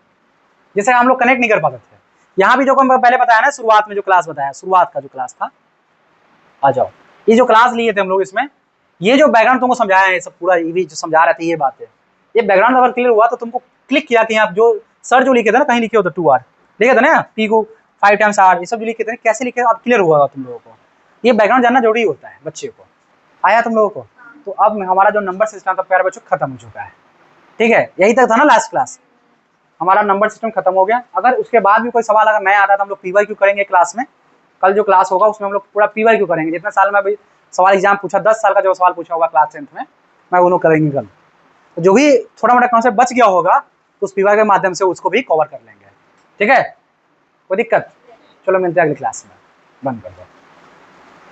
जिससे हम लोग कनेक्ट नहीं कर पाते थे। यहाँ भी जो पहले बताया ना, शुरुआत में जो क्लास बताया, शुरुआत का जो क्लास था, आ जाओ, ये जो क्लास लिए थे हम लोग, इसमें ये जो बैकग्राउंड तुमको समझाया है, सब पूरा ये भी जो समझा रहे थे ये बात है, ये बैकग्राउंड अगर क्लियर हुआ तो तुमको क्लिक किया कि आप जो सर जो लिखे थे ना, कहीं लिखे होते 2R लिखे थे ना, P को 5 टाइम्स R, ये सब जो लिखे थे कैसे लिखे, अब क्लियर हुआ तुम लोगों को। ये बैकग्राउंड जानना जरूरी होता है बच्चे को, आया तुम लोगों को। तो अब हमारा जो नंबर सिस्टम था प्यारे बच्चों खत्म हो चुका है, ठीक है, यही तक था ना लास्ट क्लास, हमारा नंबर सिस्टम खत्म हो गया। अगर उसके बाद भी कोई सवाल अगर नया आता है तो हम लोग PYQ करेंगे क्लास में, कल जो क्लास होगा उसमें हम लोग पूरा PYQ करेंगे, जितना साल में अभी सवाल एग्जाम पूछा, 10 साल का जो सवाल पूछा होगा क्लास 10th में, मैं वो लोग करेंगे कल। तो जो भी थोड़ा मोटा कॉन्सेप्ट बच गया होगा तो उस PYQ के माध्यम से उसको भी कवर कर लेंगे, ठीक है, कोई दिक्कत। चलो मिलते हैं अगली क्लास में, बंद कर दो।